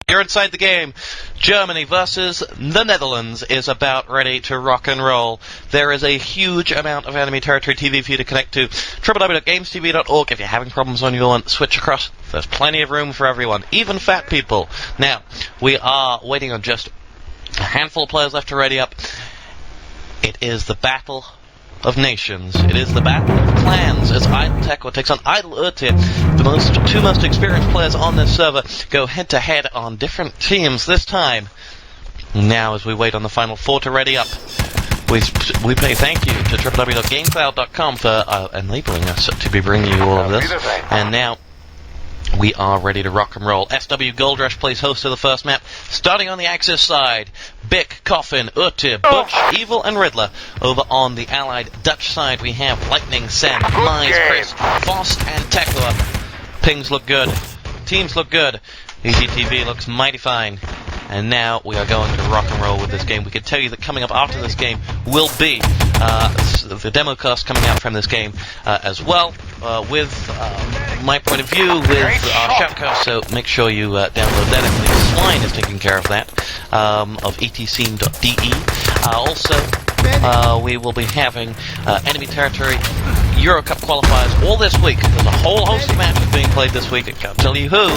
You're inside the game. Germany versus the Netherlands is about ready to rock and roll. There is a huge amount of enemy territory TV for you to connect to. www.gamestv.org. If you're having problems on your one, switch across. There's plenty of room for everyone, even fat people. Now, we are waiting on just a handful of players left to ready up. It is the Battle of Nations. It is the Battle of Clans as Idle Tekoa takes on Idle Urtier. The two most experienced players on this server go head-to-head on different teams this time. Now, as we wait on the final four to ready up, we pay thank you to www.gamecloud.com for enabling us to be bringing you all of this. And now, we are ready to rock and roll. SW Gold Rush plays host to the first map. Starting on the Axis side, biqq, Coffin, Urtier, Butch, Evil, and Riddler. Over on the allied Dutch side, we have Lightning, Sen, mize, Kris, Fost, and tekoa. Pings look good. Teams look good. EGTV looks mighty fine. And now we are going to rock and roll with this game. We can tell you that coming up after this game will be the demo cast coming out from this game as well, with my point of view, with our Shoutcast, so make sure you download that. Emily Swine is taking care of that, of etc.de. Also, we will be having enemy territory Euro Cup qualifiers all this week. There's a whole host of matches being played this week. I can't tell you who,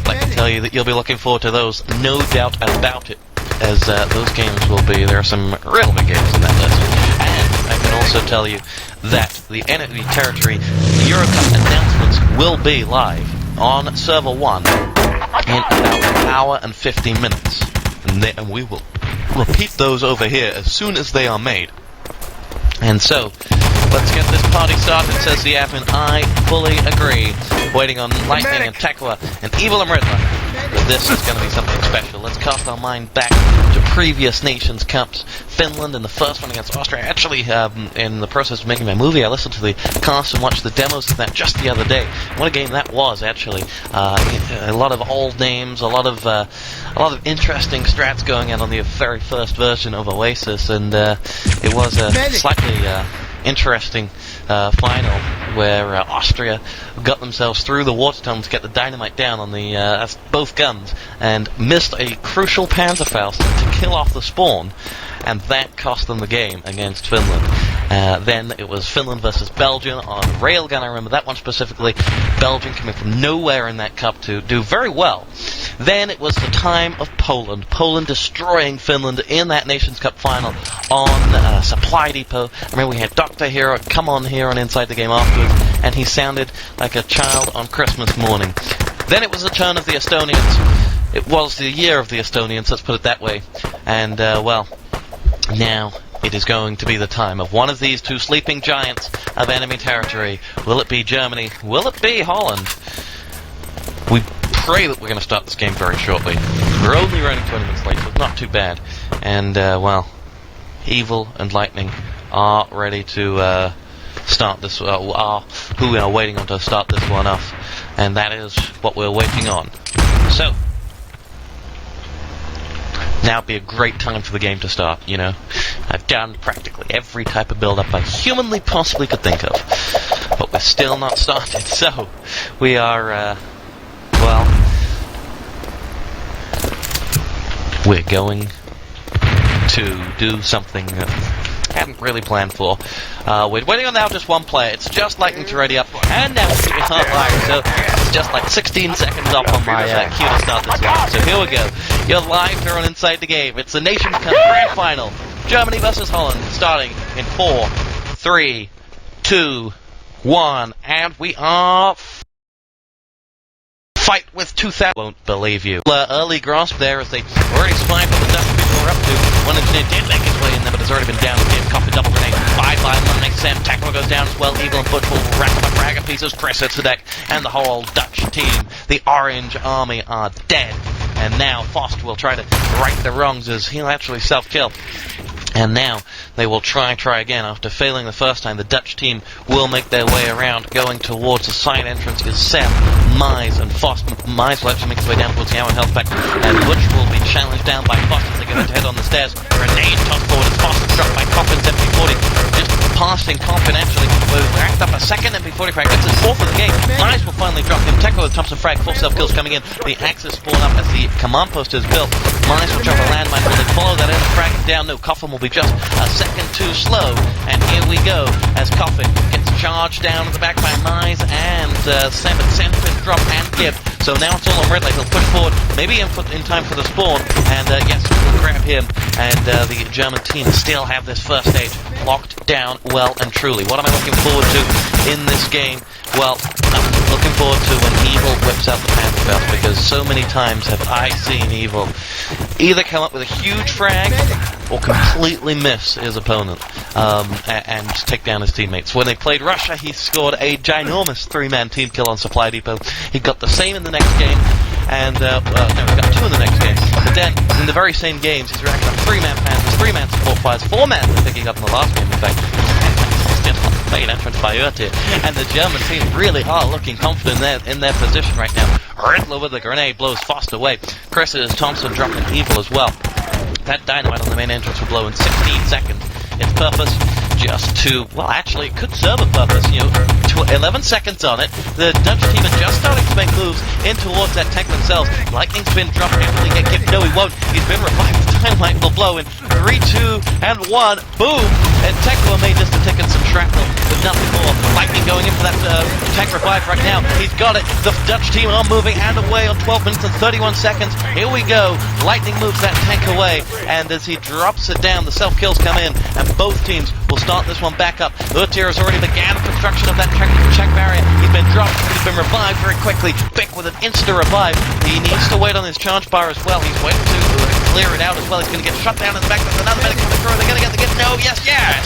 but I can tell you that you'll be looking forward to those, no doubt about it, as those games will be. There are some real big games in that list. And I can also tell you that the enemy territory Euro Cup announcements will be live on server 1 in about an hour and 15 minutes. And we will repeat those over here as soon as they are made. And so, let's get this party started, says the admin. I fully agree. Waiting on Lightning and Tekoa and Evil and Riddler. But this is going to be something special. Let's cast our mind back to previous Nations Cups. Finland in the first one against Austria. Actually, in the process of making my movie, I listened to the cast and watched the demos of that just the other day. What a game that was, actually. A lot of old names, a lot of interesting strats going on the very first version of Oasis, and it was a slightly interesting final where Austria got themselves through the water tunnel to get the dynamite down on the both guns and missed a crucial Panzerfaust to kill off the spawn, and that cost them the game against Finland. Then it was Finland versus Belgium on Railgun. I remember that one specifically. Belgium coming from nowhere in that cup to do very well. Then it was the time of Poland. Poland destroying Finland in that Nations Cup final on Supply Depot. I remember we had Dr. Hero come on here on Inside the Game afterwards, and he sounded like a child on Christmas morning. Then it was the turn of the Estonians. It was the year of the Estonians, let's put it that way. And, well, now it is going to be the time of one of these two sleeping giants of enemy territory. Will it be Germany? Will it be Holland? We pray that we're going to start this game very shortly. We're only running 20 minutes late, so it's not too bad. And, well, Evil and Lightning are ready to start this, who we are waiting on to start this one off. And that is what we're waiting on. So, now would be a great time for the game to start, you know. I've done practically every type of build-up I humanly possibly could think of. But we're still not started, so we are, well, we're going to do something I hadn't really planned for. We're waiting on now just one player. It's just Lightning to ready up, and now we're not live, so it's just like 16 seconds off on my cue to start this one. So here we go. You're live here on Inside the Game. It's the Nations Cup Grand Final. Germany versus Holland, starting in 4, 3, 2, 1, and we are fight with 2,000. Won't believe you. Early grasp there as they already spied what the Dutch people were up to. One engineer did make his way in there, but has already been down. Give Coffin double grenade. 5 by 1 Sen. Tekoa goes down as well. Evil and Butch will rack up a rag of pieces. Kris hits the deck, and the whole Dutch team, the Orange Army, are dead. And now Fost will try to right the wrongs as he'll actually self-kill. And now they will try again. After failing the first time, the Dutch team will make their way around, going towards the side entrance is Sen, mize, and Fost. Mize will actually make his way down towards the hour and health pack, and Butch will be challenged down by Fost as they go head-to-head on the stairs. Grenade TosspoT as Fost is struck by Coffin's MP40. Just passing confidentially. We've racked up a second MP40 frag. Gets his fourth of the game. Mize will finally drop him. tekoa with Thompson frag. 4 self-kills coming in. The axes spawn up as the command post is built. Mize will drop a landmine. Will they follow that in? Frag him down. No, coffin will be just a second too slow. And here we go as coffin gets charged down at the back by Mize and Sam and drop and give. So now it's all on riddla. He'll push forward, maybe in time for the spawn, and yes, we'll grab him. And the German team still have this first stage locked down well and truly. What am I looking forward to in this game? Well, I'm looking forward to when Evil whips out the Panther, because so many times have I seen Evil either come up with a huge frag or completely miss his opponent and just take down his teammates. When they played Russia, he scored a ginormous 3-man team kill on Supply Depot. He got the same in the next game, and no, he got 2 in the next game. But then, in the very same games, he's racking up 3-man Panthers, 3-man support fires, 4-man, I think he got in the last game, in fact. Late entrance by urtier. And the German team really are looking confident in their position right now. Riddla with the grenade blows Fost away. Kris's Thompson dropping Evil as well. That dynamite on the main entrance will blow in 16 seconds. Its purpose, just to, well, actually, it could serve a purpose, 11 seconds on it. The Dutch team are just starting to make moves in towards that tank themselves. Lightning spin drop, will he get gift? No, he won't. He's been revived. Dynamite will blow in 3, 2, and 1. Boom! And tekoa may just have taken some shrapnel, but nothing more. Lightning going in for that tank revive right now. He's got it. The Dutch team are moving and away on 12 minutes and 31 seconds. Here we go. Lightning moves that tank away, and as he drops it down, the self-kills come in, and both teams will start this one back up. Urtier has already began construction of that check barrier. He's been dropped. He's been revived very quickly. biqq with an insta-revive. He needs to wait on his charge bar as well. He's waiting to clear it out as well. He's going to get shut down in the back. There's another medic coming through. They're going to get the gift. No, yes,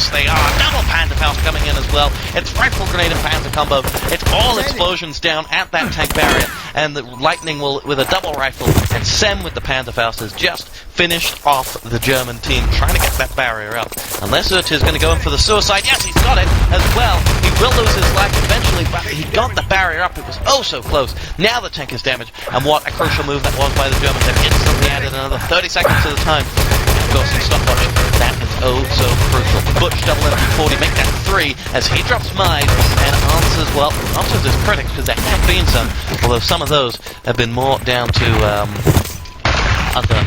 they are. Double Panther Faust coming in as well. It's rifle grenade and Panther combo. It's all explosions down at that tank barrier. And the Lightning will, with a double rifle, and Sem with the Panther Faust has just finished off the German team trying to get that barrier up. Unless Urtier's going to go in for the suicide. Yes, he's got it as well. He will lose his life eventually, but he got the barrier up. It was oh so close. Now the tank is damaged, and what a crucial move that was by the Germans. They've instantly added another 30 seconds to the time. And of course, stopwatch. That is oh so crucial. Butch double MP40, make that 3 as he drops mize and answers his critics, because there have been some, although some of those have been more down to other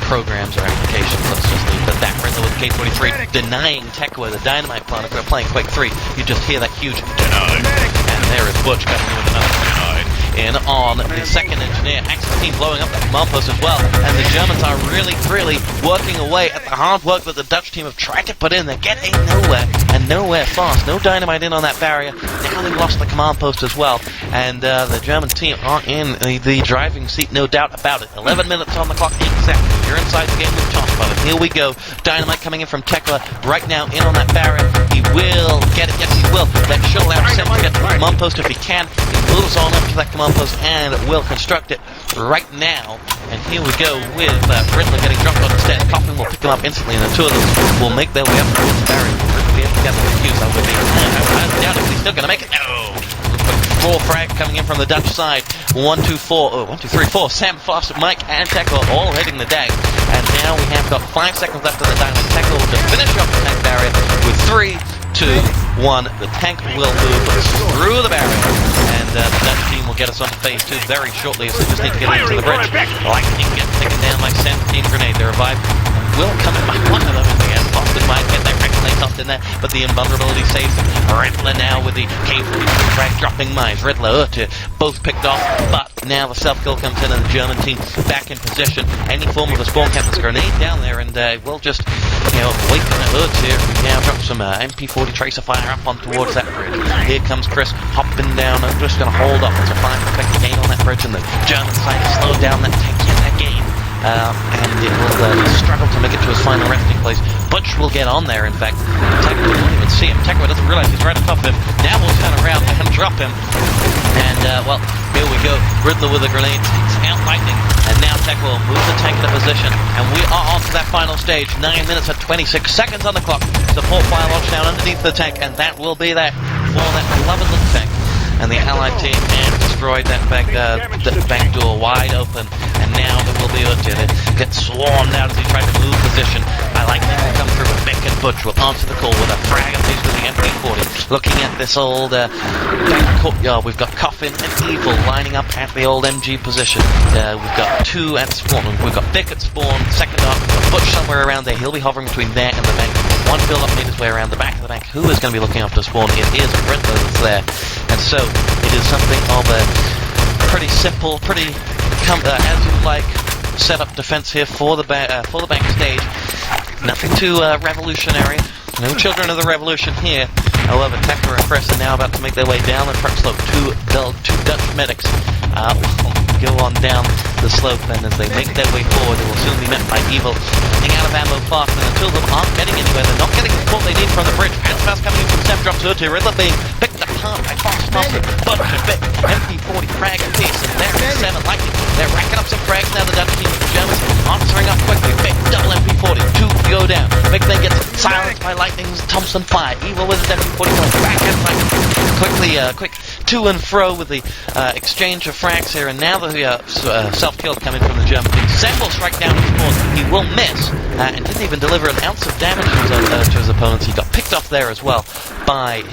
programs or applications. Let's just leave it at that. Riddla with K43 denying tekoa the dynamite plant. If we're playing Quake 3, you just hear that huge deny. And there is Butch coming in with another deny. In on the second engineer. Axis team blowing up that command post as well. And the Germans are really working away at the hard work that the Dutch team have tried to put in. They're getting nowhere, and nowhere fast. No dynamite in on that barrier. Now they've lost the command post as well. And the German team are in the driving seat, no doubt about it. 11 minutes on the clock, 8 seconds. You're inside the game with TosspoT. Here we go. Dynamite coming in from tekoa right now in on that barrier. He will get it. Yes, he will. That should allow Sem to get to the command post if he can. He moves on up to that command post and will construct it right now. And here we go with Riddla getting dropped on the stairs. Coffin will pick them up instantly, and the two of them will make their way up towards the barrier. Riddla will be able to get the fuse. I would be. I doubt if he's still going to make it. No! Raw frag coming in from the Dutch side. 1, 2, 4. Oh, 1, 2, 3, 4. Sam, Fost, Mike, and tekoa all hitting the deck. And now we have got 5 seconds left of the dynamite. tekoa will just finish off the tank barrier with 3, 2, 1. The tank will move through the barrier. And the Dutch team will get us on phase 2 very shortly, so they just need to get into the bridge. Lightning gets taken down by Sam team grenade. The revive will come in by one of them in the end. Fost might get that regulate tossed in there, but the invulnerability saves him. Riddla now with the K43 frag dropping mize. Riddla, urtier, both picked off, but now the self-kill comes in and the German team back in position. Any form of a spawn campus grenade down there, and we'll just, wait for that urtier. Now drop some MP40 tracer fire up on towards that bridge. Here comes Kris hopping down. I'm just going to hold off. It's a 5% gain on that bridge, and the German side to slow down that tank in that game. And it will struggle to make it to his final resting place. Butch will get on there, in fact. tekoa won't even see him. tekoa doesn't realize he's right atop him. Now we'll turn around and drop him. And, here we go. Riddla with a grenade takes out Lightning. And now tekoa will move the tank into position. And we are on to that final stage. 9 minutes and 26 seconds on the clock. Support fire launched down underneath the tank. And that will be that for that beloved little tank. And the Allied team, and destroyed that back door wide open, and now there will be urtier. They get swarmed out as he tried to move position. I like that will come through, but biqq and butch will answer the call with a frag of these with the MP40. Looking at this old back courtyard, we've got Coffin and Evil lining up at the old MG position. We've got two at spawn. We've got biqq at spawn, second up. We've got Butch somewhere around there. He'll be hovering between there and the bank. One build-up made his way around the back of the bank. Who is going to be looking after spawn? It is a riddla that's there. And so, it is something of a pretty simple, pretty as you like setup defense here for the bank stage. Nothing too revolutionary. No children of the revolution here. However, tekoa and kris are now about to make their way down the truck slope. Two Dutch medics will go on down the slope, and as they make their way forward, they will soon be met by Evil. Running out of ammo fast, and until them aren't getting anywhere, they're not getting the support they need from the bridge. Hands fast coming in from Sam drops urtier. Riddla being picked apart by Fost, Thompson, Butch, and biqq. MP40 frag and piece, and there is 7 lightning. They're racking up some frags now. The Dutch team with the Germans answering up quickly. biqq, double MP40, 2 go down. biqq then gets silenced by lightning's Thompson fire. Evil with his MP40 going back and quick to and fro with the exchange of frags here, and now the self-kill coming from the German team. Sam will strike down his spawn. He will miss, and didn't even deliver an ounce of damage to his opponents. He got picked off there as well by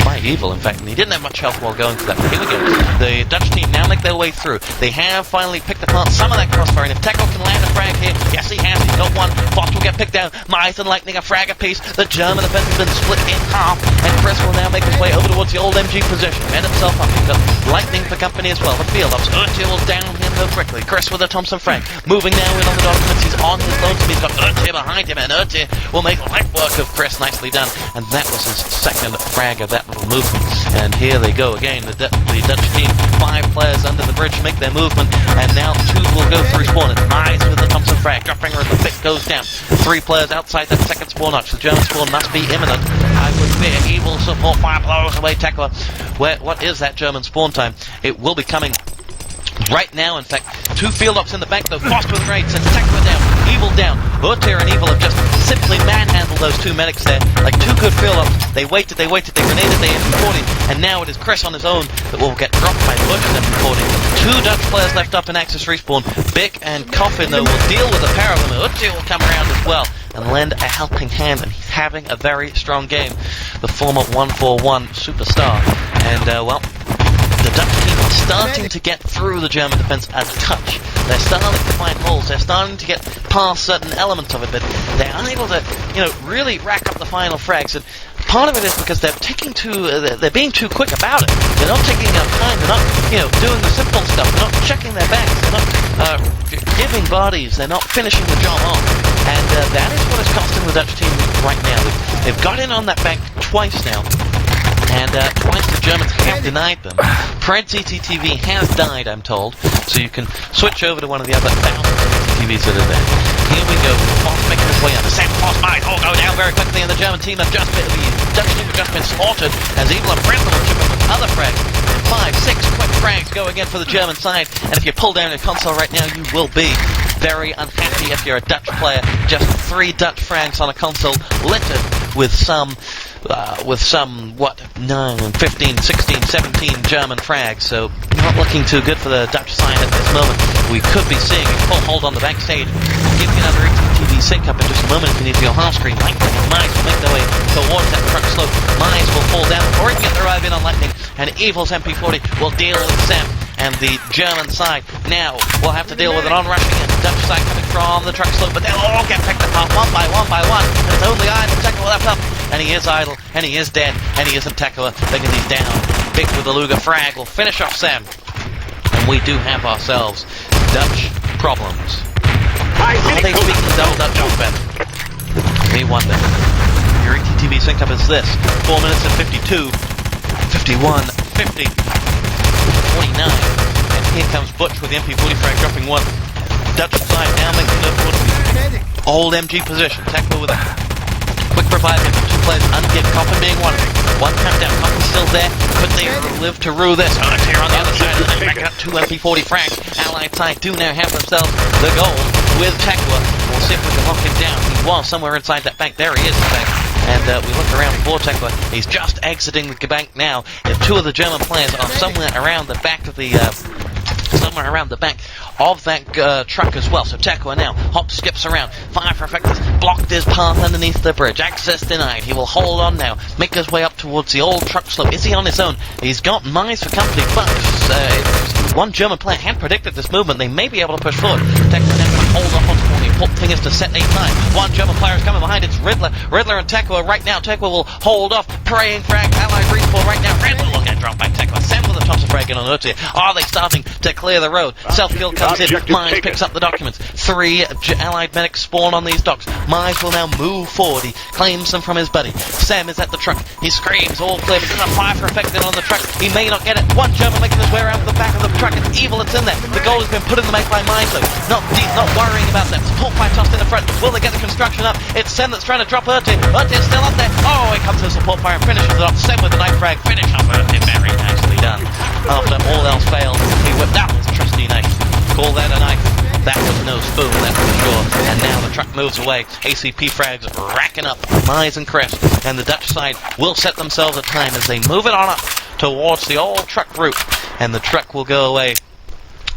by Evil, in fact, and he didn't have much health while going for that. But here we go. The Dutch team now make their way through. They have finally picked apart some of that crossfire, and if tekoa can land a frag here, yes he has, he's got one. Fost will get picked down. Mize and lightning a frag apiece. The German defense has been split in half, and kris will now make his way over towards the old MG position. Man himself up. He's got lightning for company as well. The field ups. Urtier will down him though quickly. Kris with a Thompson frag. Moving now in on the documents. He's on his lonesome. He's got urtier behind him, and urtier will make light work of kris. Nicely done. And that was his second frag of that little movement. And here they go again. The Dutch team, 5 players under the bridge make their movement, and now 2 will go through spawn. It's mize with the Thompson frag. Dropping her as the biqq goes down. 3 players outside that second spawn notch. The German spawn must be imminent. I would fear Evil support fire blows away tekoa. What is that German spawn time? It will be coming right now, in fact. 2 field ops in the bank though. Fost with raids, and tekoa down. Evil down. Urtier and Evil have just simply manhandled those 2 medics there. Like 2 good field ops. They waited, they grenaded, they MP40, and now it is kris on his own that will get dropped by Butch's MP40. 2 Dutch players left up in Axis respawn. biqq and Coffin though will deal with the pair of them. Urtier will come around as well and lend a helping hand, and he's having a very strong game. The former 141 superstar. And well, the Dutch team are starting to get through the German defense a touch. They're starting to find holes. They're starting to get past certain elements of it, but they're unable to, really rack up the final frags. And part of it is because they're they're being too quick about it. They're not taking enough time. They're not, doing the simple stuff. They're not checking their backs. They're not giving bodies. They're not finishing the job off. And that is what is costing the Dutch team right now. They've got in on that bank twice now. And twice the Germans have denied them. TTV has died, I'm told, so you can switch over to one of the other thousands of TVs that are there. Here we go. Fost making his way up. The same Fost might all go down very quickly, and the German team have just been, the Dutch team have just been slaughtered as Evil and Riddla will chip up with other frags. 5, 6 quick frags go again for the German side, and if you pull down your console right now, you will be very unhappy if you're a Dutch player. Just 3 Dutch frags on a console, littered with some 9, 15, 16, 17 German frags, so not looking too good for the Dutch side at this moment. We could be seeing a full hold on the backstage. We'll give you another TV sync up in just a moment if you need to go half screen. Lightning and Mize will make their way towards that truck slope. Mize will fall down before he can get the drive in on Lightning, and Evil's MP40 will deal with Sam. And the German side now will have to deal with an on-rushing and Dutch side coming from the truck slope, but they'll all get picked apart one by one. And it's only idle tekoa left up, and he is idle, and he is dead, and he isn't tekoa because he's down. biqq with the Luger frag will finish off Sam, and we do have ourselves Dutch problems. Are they speaking double Dutch alphabet? We wonder. Your ETTV sync up is this: 4 minutes and 52, 51, 50. 49, and here comes Butch with the MP40 frag dropping 1. Dutch side now making the old MG position. tekoa with a quick revive him. 2 players undid, Coffin being one. 1 tap down, Coffin still there. Could they live to rue this? Urtier on the other side, and then back up 2 MP40 frags. Allied side do now have themselves the goal with tekoa. We'll see if we can lock him down. He was somewhere inside that bank. There he is, in fact. and we look around for tekoa. He's just exiting the bank now. Two of the German players are somewhere around the back of the truck as well. So tekoa now skips around. Fire for effectiveness blocked his path underneath the bridge. Access denied. He will hold on now, make his way up towards the old truck slope. Is he on his own? He's got mize for company, but one German player had predicted this movement. They may be able to push forward. tekoa now going to hold off on the put fingers to set 8-9. One German player is coming behind. It's Riddler. Riddler and tekoa right now. tekoa will hold off. Praying frag. Allied respawn right now. Riddler will get dropped by tekoa. Send with a toss of frag in on urtier. Are they starting to clear the road? Self-kill comes in. Mize picks up the documents. 3 allied medics spawn on these docks. Mize will now move forward. He claims them from his buddy. Sam is at the truck. He screams, all clear, but there's a fire for effect on the truck. He may not get it. One German making his way around the back of the truck. It's evil, it's in there. The goal has been put in the make by Mize, though. Not deep, not worrying about them. Support fire tossed in the front. Will they get the construction up? It's Sam that's trying to drop urtier. Urtier's still up there. Oh, here comes the support fire and finishes it off. Sam with the knife frag. Finish off urtier. Very nicely done. After all else failed, he whipped. That was a trusty knife. Call that a knife. That was no spoon, that's for sure. And now the truck moves away. ACP frags racking up mize and kris. And the Dutch side will set themselves a time as they move it on up towards the old truck route. And the truck will go away.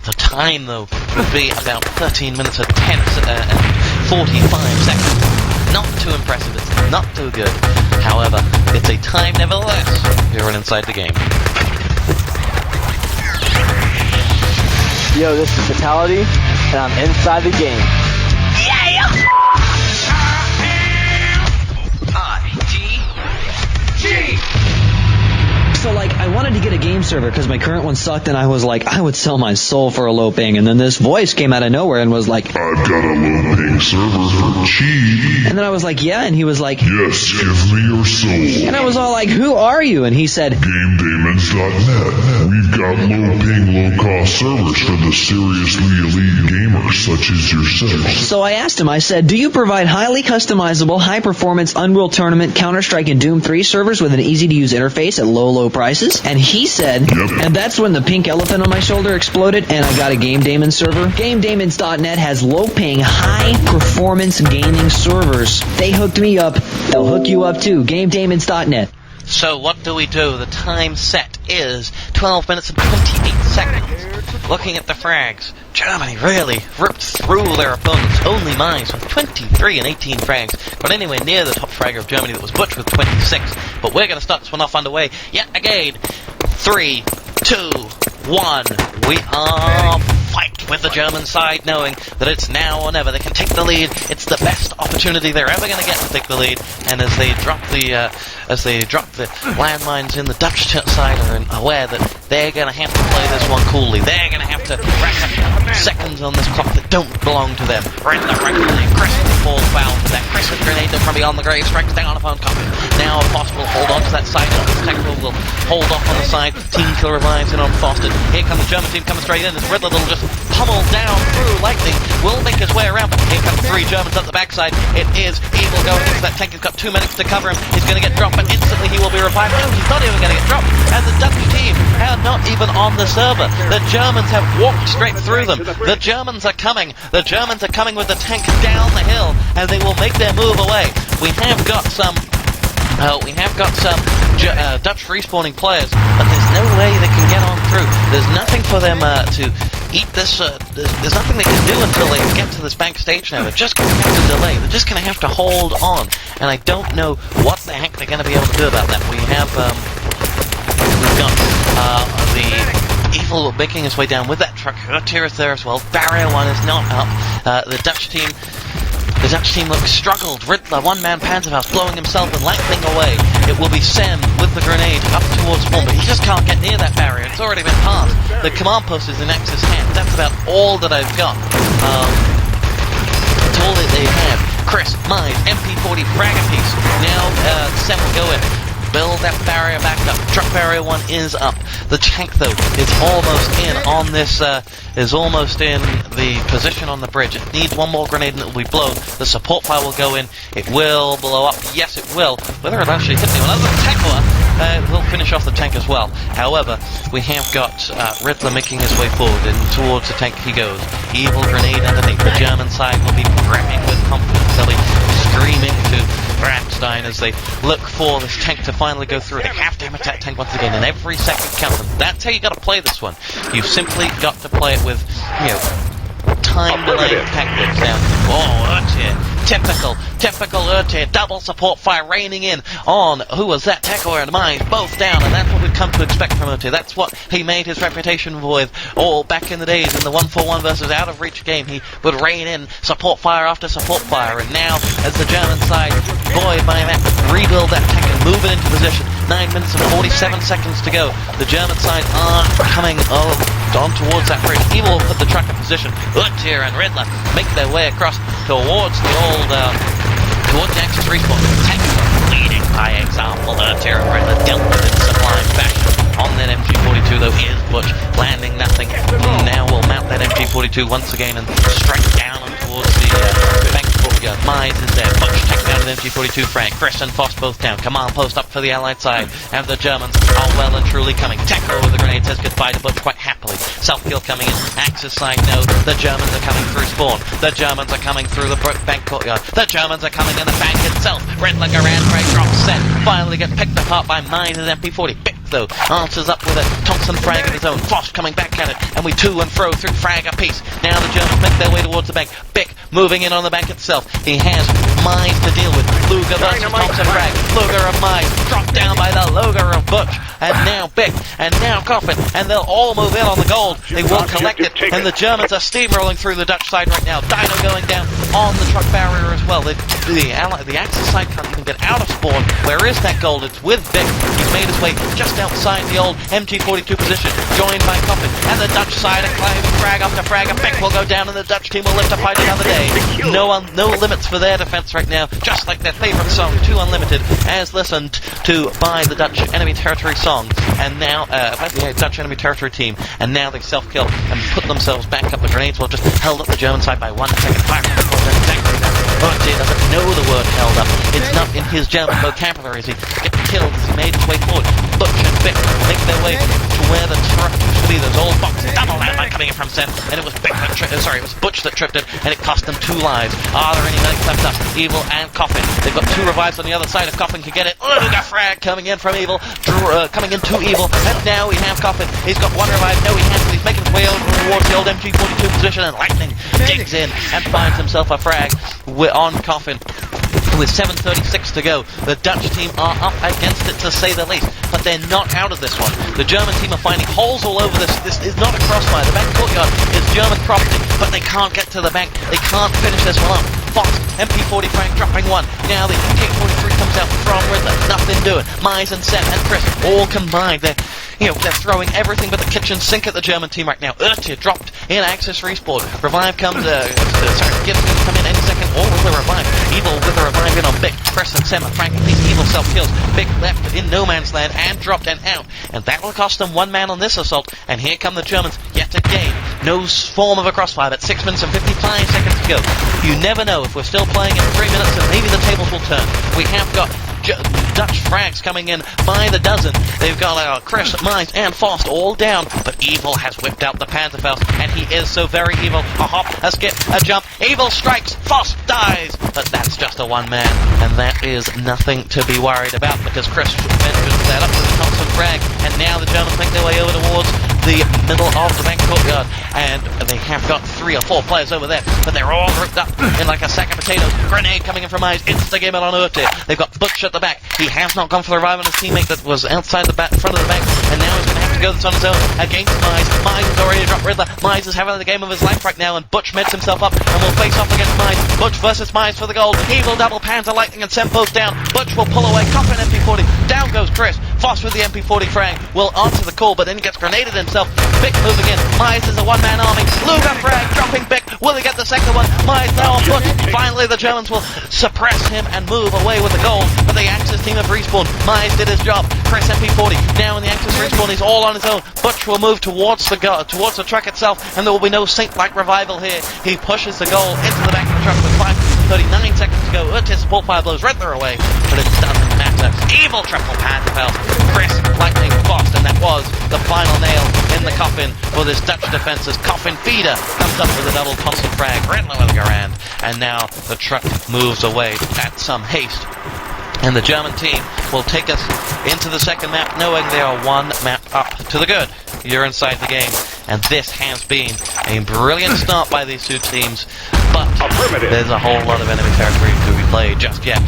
The time, though, would be about 13 minutes and 45 seconds. Not too impressive, it's not too good. However, it's a time nevertheless. You're inside the game. Yo, this is Fatality, and I'm inside the game. Yeah! I-G-G! So, like, I wanted to get a game server because my current one sucked, and I was like, I would sell my soul for a low ping. And then this voice came out of nowhere and was like, I've got a low ping server for cheap. And then I was like, yeah, and he was like, yes, give me your soul. And I was all like, who are you? And he said, GameDamons.net. We've got low ping, low cost servers for the seriously elite gamers such as yourself. So I asked him, I said, do you provide highly customizable, high performance Unreal Tournament, Counter-Strike, and Doom 3 servers with an easy to use interface at low prices? And he said, yep. And that's when the pink elephant on my shoulder exploded and I got a GameDamon server. GameDamons.net has low-ping, high-performance gaming servers. They hooked me up. They'll hook you up too. GameDamons.net. So what do we do? The time set is 12 minutes and 28 seconds. Looking at the frags, Germany really ripped through their opponents. Only mize with 23 and 18 frags. Got anywhere near the top fragger of Germany that was butchji with 26. But we're going to start this one off underway yet again. 3, 2, 1. We are fight with the German side, knowing that it's now or never. They can take the lead. It's the best opportunity they're ever going to get to take the lead. And as they drop the landmines in, the Dutch side are aware that they're going to have to play this one coolly. They're going to have to rack up seconds on this clock that don't belong to them. Riddler regularly, kris will fall foul to that. kris with grenade from beyond the grave strikes down upon coffin. Now Fost will hold on to that side. Technical will hold off on the side. Team kill revives in on Fost. Here comes the German team coming straight in. As Riddler will just pummel down through lightning. Will make his way around, but here come 3 Germans at the backside. It is Evil going into that tank. He's got 2 minutes to cover him. He's going to get dropped, but instantly he will be revived. No, he's not even going to get dropped. And the Dutch team are not even on the server. The Germans have walked straight through them. The Germans are coming. The Germans are coming with the tank down the hill, and they will make their move away. We have got some Dutch respawning players, but there's no way they can get on through. There's nothing for them to eat this. There's nothing they can do until they get to this bank stage now. They're just going to have to delay. They're just going to have to hold on, and I don't know what the heck they're going to be able to do about that. We've got the Evil making his way down with that truck. Urtier is there as well. Barrier 1 is not up. The Dutch team looks struggled. Riddler, one-man Panzerfaust, blowing himself and lightning away. It will be Sam with the grenade up towards spawn, but he just can't get near that barrier. It's already been passed. The command post is in Axe's hand. That's about all that I've got. That's all that they have. kris, mize, MP40, frag a piece. Now Sam will go in. Build that barrier back up. Truck barrier 1 is up. The tank, though, is almost in on this, is almost in the position on the bridge. It needs one more grenade and it will be blown. The support fire will go in. It will blow up. Yes, it will. Whether it actually hit anyone other than tekoa, will finish off the tank as well. However, we have got Riddler making his way forward, and towards the tank he goes. Evil grenade underneath. The German side will be prepping with confidence. They'll be screaming to Wolfenstein as they look for this tank to finally go through. They have to hammer that tank once again, and every second counts. And that's how you got to play this one. You've simply got to play it with, you know, time delayed tactics. Now, urtier. Typical urtier. Double support fire raining in on, who was that? Tekoa and mize, both down, and that's what we've come to expect from urtier. That's what he made his reputation with all back in the days in the 1-4-1 versus out of reach game. He would rain in support fire after support fire, and now as the German side, buoyed by that, rebuild that tank and move it into position. 9 minutes and 47 seconds to go. The German side are coming on towards that bridge. Evil will put the truck in position. Urtier and Riddler make their way across towards the old, towards the Axis respawn. Tanks are leading by example. Urtier and Riddler dealt with it in sublime fashion. On that MG42 though, here's Butch, landing nothing. Now we'll mount that MG42 once again and strike down towards the bank courtyard. Mize is there. Butch takes down an MG42 frag. Kris and Fost both down. Command post up for the Allied side. And the Germans are well and truly coming. Tekoa with the grenade says goodbye to Butch quite happily. Self-kill coming in. Axis side no. The Germans are coming through spawn. The Germans are coming through the bank courtyard. The Germans are coming in the bank itself. Riddler Garand Frag drop set. Finally get picked apart by Mize and MP40. Though, answers up with a Thompson frag of his own. Fost coming back at it, and we to and fro through frag a piece. Now the Germans make their way towards the bank. biqq moving in on the bank itself. He has mize to deal with. Luger versus Thompson frag. Luger of mize, dropped down by the Luger of Butch. And now biqq, and now Coffin, and they'll all move in on the gold. They will collect it, and the Germans are steamrolling through the Dutch side right now. Dino going down on the truck barrier as well. The Axis side can't even get out of spawn. Where is that gold? It's with biqq. He's made his way just outside the old MG42 position, joined by Coffin, and the Dutch side are climbing frag after frag, and biqq will go down, and the Dutch team will live to fight another day. No limits for their defense right now, just like their favorite song, Too Unlimited, as listened to by the Dutch enemy territory song, and now, by the Dutch enemy territory team, and now they self-kill and put themselves back up. The grenades will just held up the German side by 1 second. Exactly that. Urtier doesn't know the word held up. It's not in his German vocabulary as he gets killed as he made his way forward. Butch and biqq make their way to where the truck used to be. Those old boxes, double landmine coming in from Sen, and it was biqq that it was Butch that tripped it, and it cost them 2 lives. Are there any medics left up? Evil and Coffin. They've got 2 revives on the other side. If Coffin can get it, Luger frag coming in from Evil, coming in to Evil, and now we have Coffin. He's got 1 revive. No, he hasn't. He's making his way over towards the old MG42 position, and Lightning digs in and finds himself a frag on Coffin. With 7:36 to go, the Dutch team are up against it to say the least, but they're not out of this one. The German team are finding holes all over this. This is not a crossfire. The bank courtyard is German property, but they can't get to the bank. They can't finish this one up. Fox, MP40 frag dropping 1. Now the K43 comes out from Riddler. Nothing doing. Mize and Sen and Kris all combined. They're throwing everything but the kitchen sink at the German team right now. Urtier dropped in Axis respawn. Revive comes, Gibbs going to come in any second, or with a revive. Evil with a revive in on biqq. Kris and Sen, frankly, Evil self-kills. biqq left in no man's land and dropped and out. And that will cost them 1 man on this assault. And here come the Germans yet again. No form of a crossfire, but 6 minutes and 55 seconds to go. You never know if we're still playing in 3 minutes and maybe the tables will turn. We have got Dutch frags coming in by the dozen. They've got Kris, Mize, and Fost all down, but Evil has whipped out the Panzerfaust, and he is so very evil. A hop, a skip, a jump. Evil strikes, Fost dies, but that's just a 1 man, and that is nothing to be worried about because Kris mentioned that up with the Thompson frag, and now the Germans make their way over towards the middle of the bank courtyard, and they have got 3 or 4 players over there, but they're all grouped up in like a sack of potatoes. Grenade coming in from Mize, insta-game it on Urtier. They've got Butch at the back. He has not gone for the revive on his teammate that was outside the front of the bank, and now he's going to have to go this on his own against Mize. Mize has already dropped Riddler. Mize is having the game of his life right now, and Butch meds himself up and will face off against Mize. Butch versus Mize for the gold. Evil double Panzer Lightning and Sen both down. Butch will pull away. Coffin MP40. Down goes Kris. Fost with the MP40 frag will answer the call, but then he gets grenaded himself. biqq moving in. Mize is a 1-man army. Luger frag dropping biqq. Will he get the second one? Mize now on Butch. Finally, the Germans will suppress him and move away with the gold. But the Axis team have respawned. Mize did his job. Kris MP40 now in the Axis respawn. He's all on his own. Butch will move towards the truck itself, and there will be no saint-like revival here. He pushes the goal into the back of the truck with 5 39 seconds to go. Urtier support fire blows Riddler away, but it doesn't matter. Evil triple Pantherfell. Kris, Lightning, Fost, and that was the final nail in the coffin for this Dutch defense's coffin feeder. Comes up with a double Thompson frag. Riddler with a Garand. And now the truck moves away at some haste. And the German team will take us into the second map, knowing they are one map up to the good. You're inside the game, and this has been a brilliant start by these two teams, but there's a whole lot of enemy territory to be played just yet.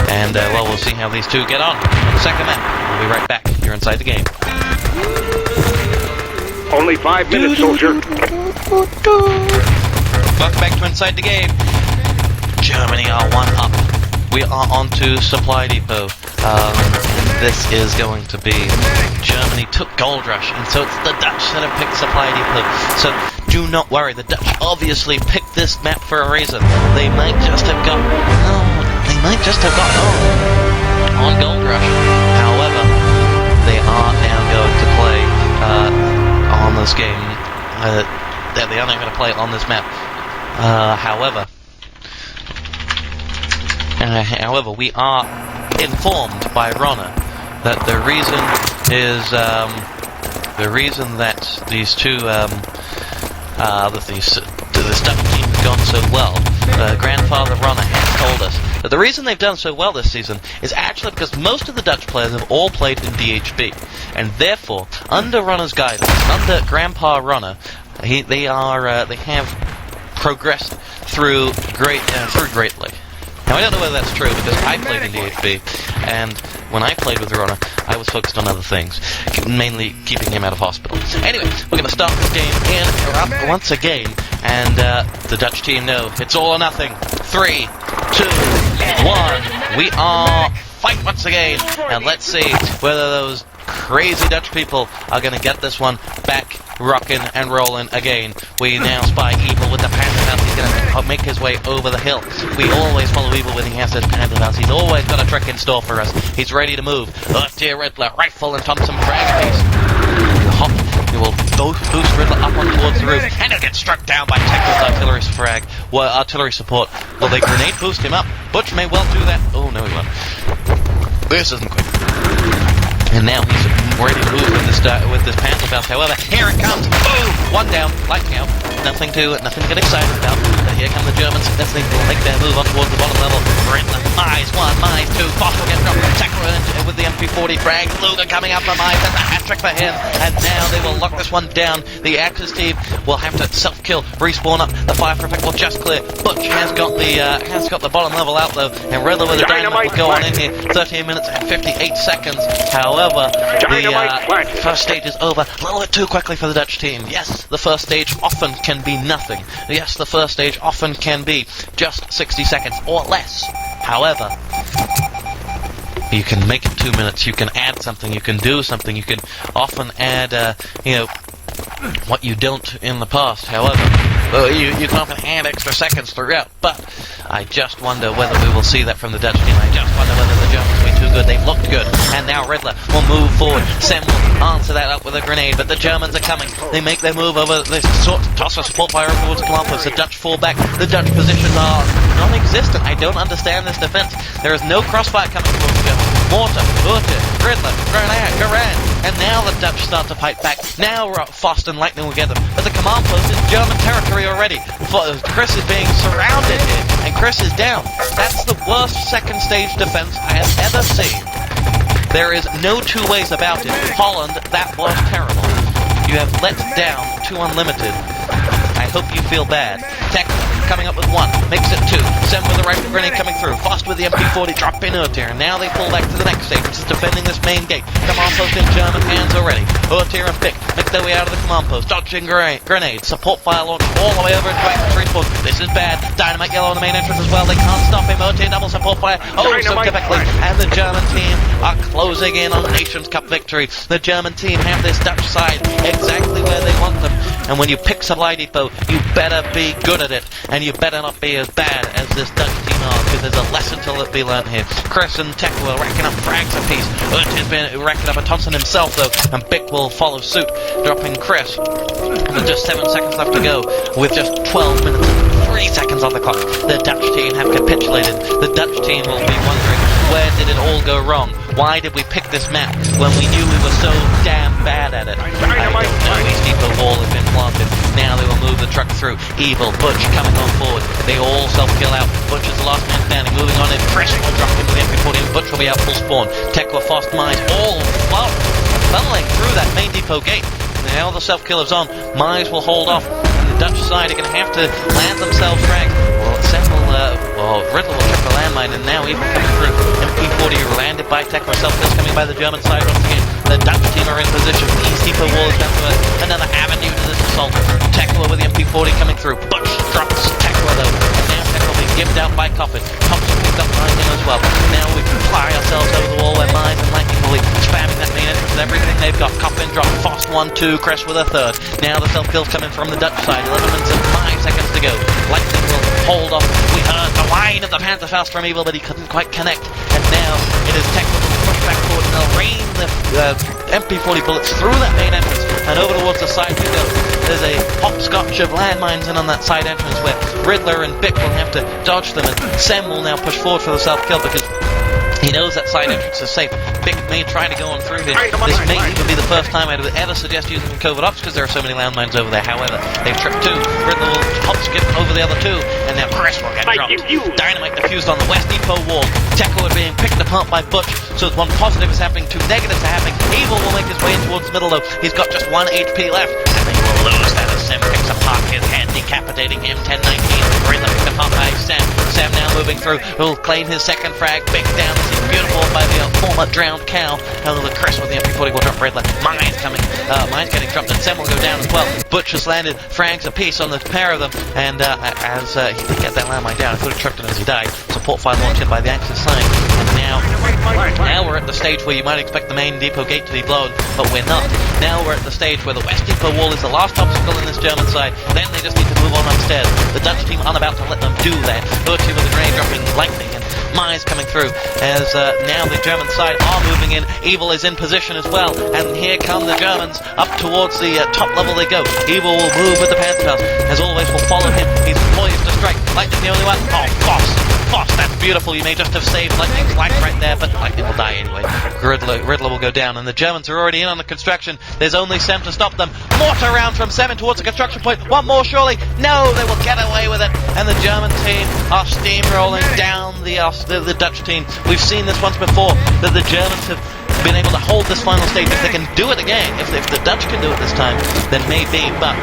And, well, we'll see how these two get on the second map. We'll be right back. You're inside the game. Only 5 minutes, soldier. Welcome back to Inside the Game. Germany are one up. We are on to Supply Depot. This is going to be... Germany took Gold Rush, and so it's the Dutch that have picked Supply Depot. So do not worry, the Dutch obviously picked this map for a reason. They might just have got... on Gold Rush. However, they are now going to play on this game. They are now going to play on this map. However, we are informed by Ronna that the reason that these two this Dutch team has gone so well, Grandfather Ronna has told us that the reason they've done so well this season is actually because most of the Dutch players have all played in DHB, and therefore, under Ronna's guidance, under Grandpa Ronna, they have progressed through greatly. Now, I don't know whether that's true, because I played in DHB, and when I played with Ronna, I was focused on other things, mainly keeping him out of hospital. Anyway, we're going to start this game once again, and the Dutch team know it's all or nothing. 3, 2, 1, we are fight once again, and let's see whether those crazy Dutch people are going to get this one back rocking and rolling again. We now spy Evil with the Pantherfell. He's going to make his way over the hill. We always follow Evil when he has his Pantherfell. He's always got a trick in store for us. He's ready to move. Urtier, Riddler, Rifle, and Thompson frag piece. Hop. He will boost Riddler up on towards the roof, and he'll get struck down by Tekoa's artillery support. Will they grenade boost him up? Butch may well do that. Oh, no, he won't. This isn't quick. And now he's ready to move with this Pantherfell. However, here it comes. Boom! One down. Lightning out. Nothing to get excited about. But here come the Germans. They will make their move on towards the bottom level. Riddler. Mize 1, Mize 2. Fost will get dropped. Tekoa with the MP40 frag. Luger coming up for Mize. That's a hat trick for him. And now they will lock this one down. The Axis team will have to self-kill, respawn up. The fire effect will just clear. Butch has got the bottom level out though. And Riddler with a dynamite will go on in here. 13 minutes and 58 seconds. However, the first stage is over a little bit too quickly for the Dutch team. Yes, the first stage often can be nothing. Yes, the first stage often can be just 60 seconds or less. However, you can make it 2 minutes, you can add something, you can do something, you can often add, what you don't in the past. However, you can often add extra seconds throughout, but I just wonder whether we will see that from the Dutch team. I just wonder whether the Germans will be too good. They've looked good, and now Riddler will move forward. Sem will answer that up with a grenade, but the Germans are coming. They make their move over this toss of support fire towards command post. The Dutch fall back. The Dutch positions are non-existent. I don't understand this defense. There is no crossfire coming towards the Germans. Mortar, Urtier, Riddler, Garand, and now the Dutch start to fight back. Now Fost and Lightning will get them, but the command post is German territory already. Kris is being surrounded here, and Kris is down. That's the worst second stage defense I have ever seen. There is no two ways about it. Holland, that was terrible. You have let down 2 Unlimited. I hope you feel bad. Tech coming up with 1, makes it 2. Sem with the rifle grenade coming through. Fost with the MP40, drop in Urtier. And now they pull back to the next stage, which is defending this main gate. Command post in German hands already. Urtier and biqq make their way out of the command post. Dodging grenade. Support fire launch all the way over into Axis respawn. This is bad. Dynamite yellow on the main entrance as well. They can't stop him. Urtier double support fire. Oh, so perfectly. And the German team are closing in on NationsCup victory. The German team have this Dutch side exactly where they want them. And when you pick Supply Depot, you better be good at it. And you better not be as bad as this Dutch team are, because there's a lesson to be learnt here. Kris and Tekoa racking up frags apiece. Urtier's been racking up a Thompson himself though, and biqq will follow suit, dropping Kris. With just 7 seconds left to go, with just 12 minutes and 3 3 seconds on the clock. The Dutch team have capitulated. The Dutch team will be wondering, where did it all go wrong? Why did we pick this map when we knew we were so damn bad at it? I don't know. East Depot wall has been planted. Now they will move the truck through. Evil, Butch coming on forward. They all self-kill out. Butch is the last man standing. Moving on in. Kris will drop into the MP40 and Butch will be out full spawn. Tekoa, Fost, Mize, all funneling through that main depot gate. Now the self-kill is on. Mize will hold off. And the Dutch side are going to have to land themselves frags. Riddla will check the landmine, and now Evil coming through. MP40 landed by Tekoa, self-kills coming by the German side once again. The Dutch team are in position. The East Depot wall is down to another avenue to this assault. Tekoa with the MP40 coming through. Butch drops Tekoa though, and now Tekoa will be gibbed out by coffin. Thompson picked up behind him as well. Now we can fly ourselves over the wall where Mize and Lightning will be spamming that main entrance with everything they've got. Coffin drop, Fost 1-2, Kris with a third. Now the self-kills coming from the Dutch side. 11 minutes and 5 seconds to go. Lightning will hold off. We heard the whine of the Panzerfaust from Evil, but he couldn't quite connect. And now it is Tekoa who will push back forward and they'll rain the MP40 bullets through that main entrance and over towards the side we go. There's a hopscotch of landmines in on that side entrance where Riddler and biqq will have to dodge them, and Sem will now push forward for the self-kill because he knows that side entrance is safe. biqq may try to go on through here. This may even be the first time I would ever suggest using covert ops because there are so many landmines over there. However, they've tripped 2. Riddler will hop skip over the other 2, and now Kris will get dropped. Dynamite diffused on the West Depot wall. Tekoa being picked apart by Butch, so one positive is happening, 2 negatives are happening. Evil will make his way in towards the middle though. He's got just 1 HP left, and they will lose that as Sem picks apart his head, decapitating him. 10-19. Riddler picked apart by Sem. Sem now moving through. He'll claim his second frag. biqq down. This is beautiful by the former drowned cow. However, Kris with the MP40 will drop Riddler. Mize coming. Mize getting dropped, and Sem will go down as well. Butch has landed frags apiece on the pair of them, and as he did get that landmine down, I could have tripped him as he died. Support fire launched in by the Axis side, and now we're at the stage where you might expect the main depot gate to be blown, but we're not. Now we're at the stage where the West Depot wall is the last obstacle in this German side. Then they just need to move on upstairs. The Dutch team aren't about to let them do that. Urtier with the grenade dropping Lightning, and Mize coming through as now the German side are moving in. Evil is in position as well, and here come the Germans. Up towards the top level they go. Evil will move with the Panzerfaust. As always, will follow him. He's poised to strike. Lightning the only one. Oh, Fost, that's beautiful. You may just have saved Lightning's life right there, but Lightning will die anyway. Riddler will go down, and the Germans are already in on the construction. There's only Sem to stop them. Mortar round from Sem towards the construction point. One more surely. No, they will get away with it, and the German team are steamrolling down the Dutch team. We've seen this once before, that the Germans have been able to hold this final stage. If they can do it again, if the Dutch can do it this time, then maybe, but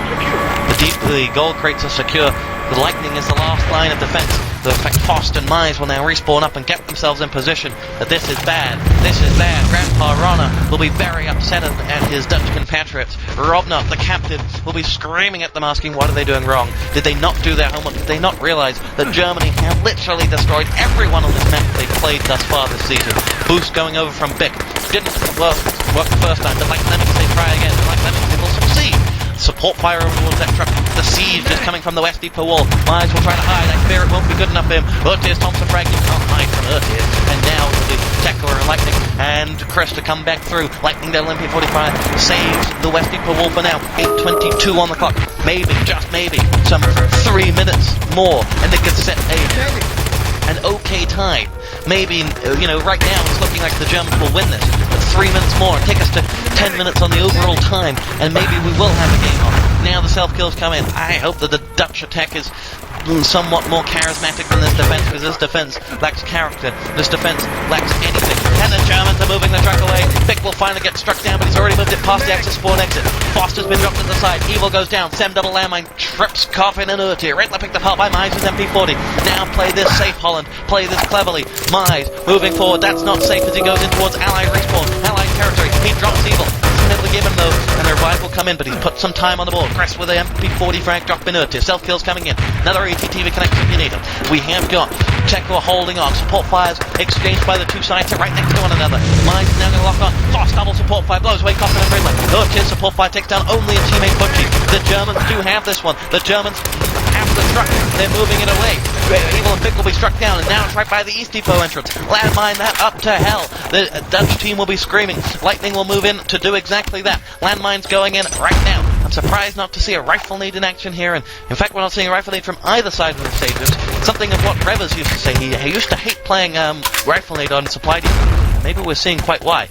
the gold crates are secure. The Lightning is the last line of defense. The fact Fost and Mize will now respawn up and get themselves in position. That this is bad. This is bad. Grandpa Rana will be very upset at his Dutch compatriots. Robnot, the captain, will be screaming at them asking what are they doing wrong? Did they not do their homework? Did they not realize that Germany have literally destroyed everyone on this map they've played thus far this season? Boost going over from biqq. Didn't work the first time, but like Lemmings they try again. And like Lemmings they will succeed. Support fire over towards that truck. The siege is coming from the West Depot wall. Mize will try to hide. I fear it won't be good enough for him. Urtier's Thompson frag. You can't hide from Urtier. And now it'll be Tekoa and Lightning and Kris to come back through. Lightning down MP45 saves the West Depot wall for now. 8:22 on the clock. Maybe, just maybe, some 3 minutes more, and they could set an okay time. Maybe, right now it's looking like the Germans will win this. But 3 minutes more, take us to 10 minutes on the overall time, and maybe we will have a game on. Now the self-kills come in. I hope that the Dutch attack is somewhat more charismatic than this defense, because this defense lacks character. This defense lacks anything. And the Germans are moving the truck away. biqq will finally get struck down, but he's already moved it past the Axis spawn exit. Fost has been dropped to the side. Evil goes down. Sem double landmine trips Coffin and Urtier. Riddler picked apart by Mize with MP40. Now play this safe, Holland. Play this cleverly. Mize moving forward. That's not safe as he goes in towards Allied respawn. Allied territory. He drops Evil. Able to give him though, and the revive will come in, but he's put some time on the board. Kris with the MP40 frag drop in Urtier. Self-kills coming in. Another ATTV connection if you need them. We have got Tekoa holding on. Support fires exchanged by the two sides. They're right next to one another. Mize is now going to lock on. Fost double support fire blows away Coffin and Riddler. Urtier support fire takes down only a teammate butchji. The Germans do have this one. The Germans have the truck. They're moving it away. Evil and biqq will be struck down, and now it's right by the East Depot entrance. Landmine that up to hell. The Dutch team will be screaming. Lightning will move in to do exactly that. Landmine's going in right now. I'm surprised not to see a rifle nade in action here, and in fact we're not seeing a rifle nade from either side of the stages. Something of what Revers used to say. He used to hate playing rifle nade on supply depot. Maybe we're seeing quite why.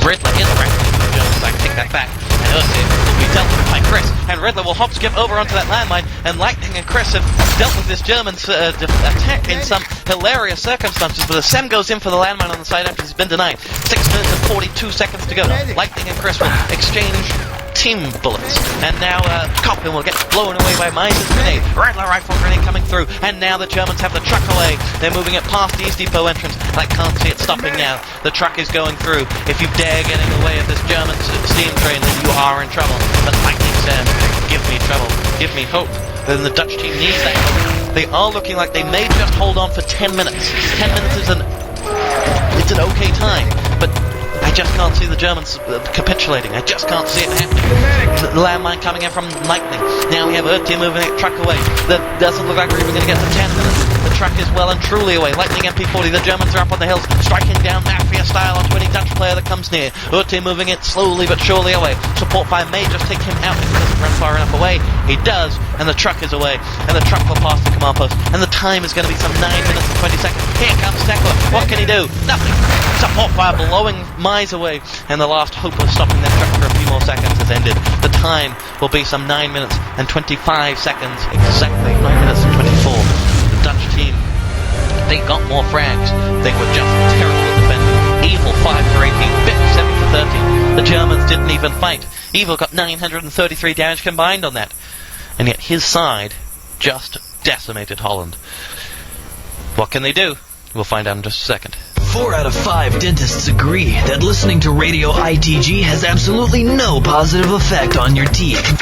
Riddler is a rifle nade for the Germans, I take that back. And urtier will be dealt with by Kris, and Riddler will hop skip over onto that landmine, and Lightning and Kris have dealt with this German attack in some hilarious circumstances, but as Sem goes in for the landmine on the side after he's been denied, 6 minutes and 42 seconds to go. Lightning and Kris will exchange team bullets, and now Coffin will get blown away by Mize's grenade. Riddler rifle grenade coming through, and now the Germans have the truck away. They're moving it past the East Depot entrance, and I can't see it stopping now. The truck is going through. If you dare get in the way of this German steam train, then you are in trouble. But Lightning says, give me trouble, give me hope. Then the Dutch team needs that hope. They are looking like they may just hold on for 10 minutes. 10 minutes is it's an okay time, but I just can't see the Germans capitulating. I just can't see it happening. The landmine coming in from Lightning. Now we have urtier moving the truck away. That doesn't look like we're even going to get to 10 minutes. The truck is well and truly away. Lightning MP40. The Germans are up on the hills, striking down Mafia style onto any Dutch player that comes near. Urtier moving it slowly but surely away. Support fire may just take him out if he doesn't run far enough away. He does, and the truck is away. And the truck will pass the command post. And the time is going to be some 9 minutes and 20 seconds. Here comes tekoa. What can he do? Nothing. Support fire blowing Mize away, and the last hope of stopping that truck for a few more seconds has ended. The time will be some 9 minutes and 25 seconds, exactly 9 minutes and 24. The Dutch team, they got more frags. They were just terrible defending. Evil 5 for 18, biqq 7 for 13. The Germans didn't even fight. Evil got 933 damage combined on that, and yet his side just decimated Holland. What can they do? We'll find out in just a second. 4 out of 5 dentists agree that listening to Radio ITG has absolutely no positive effect on your teeth. So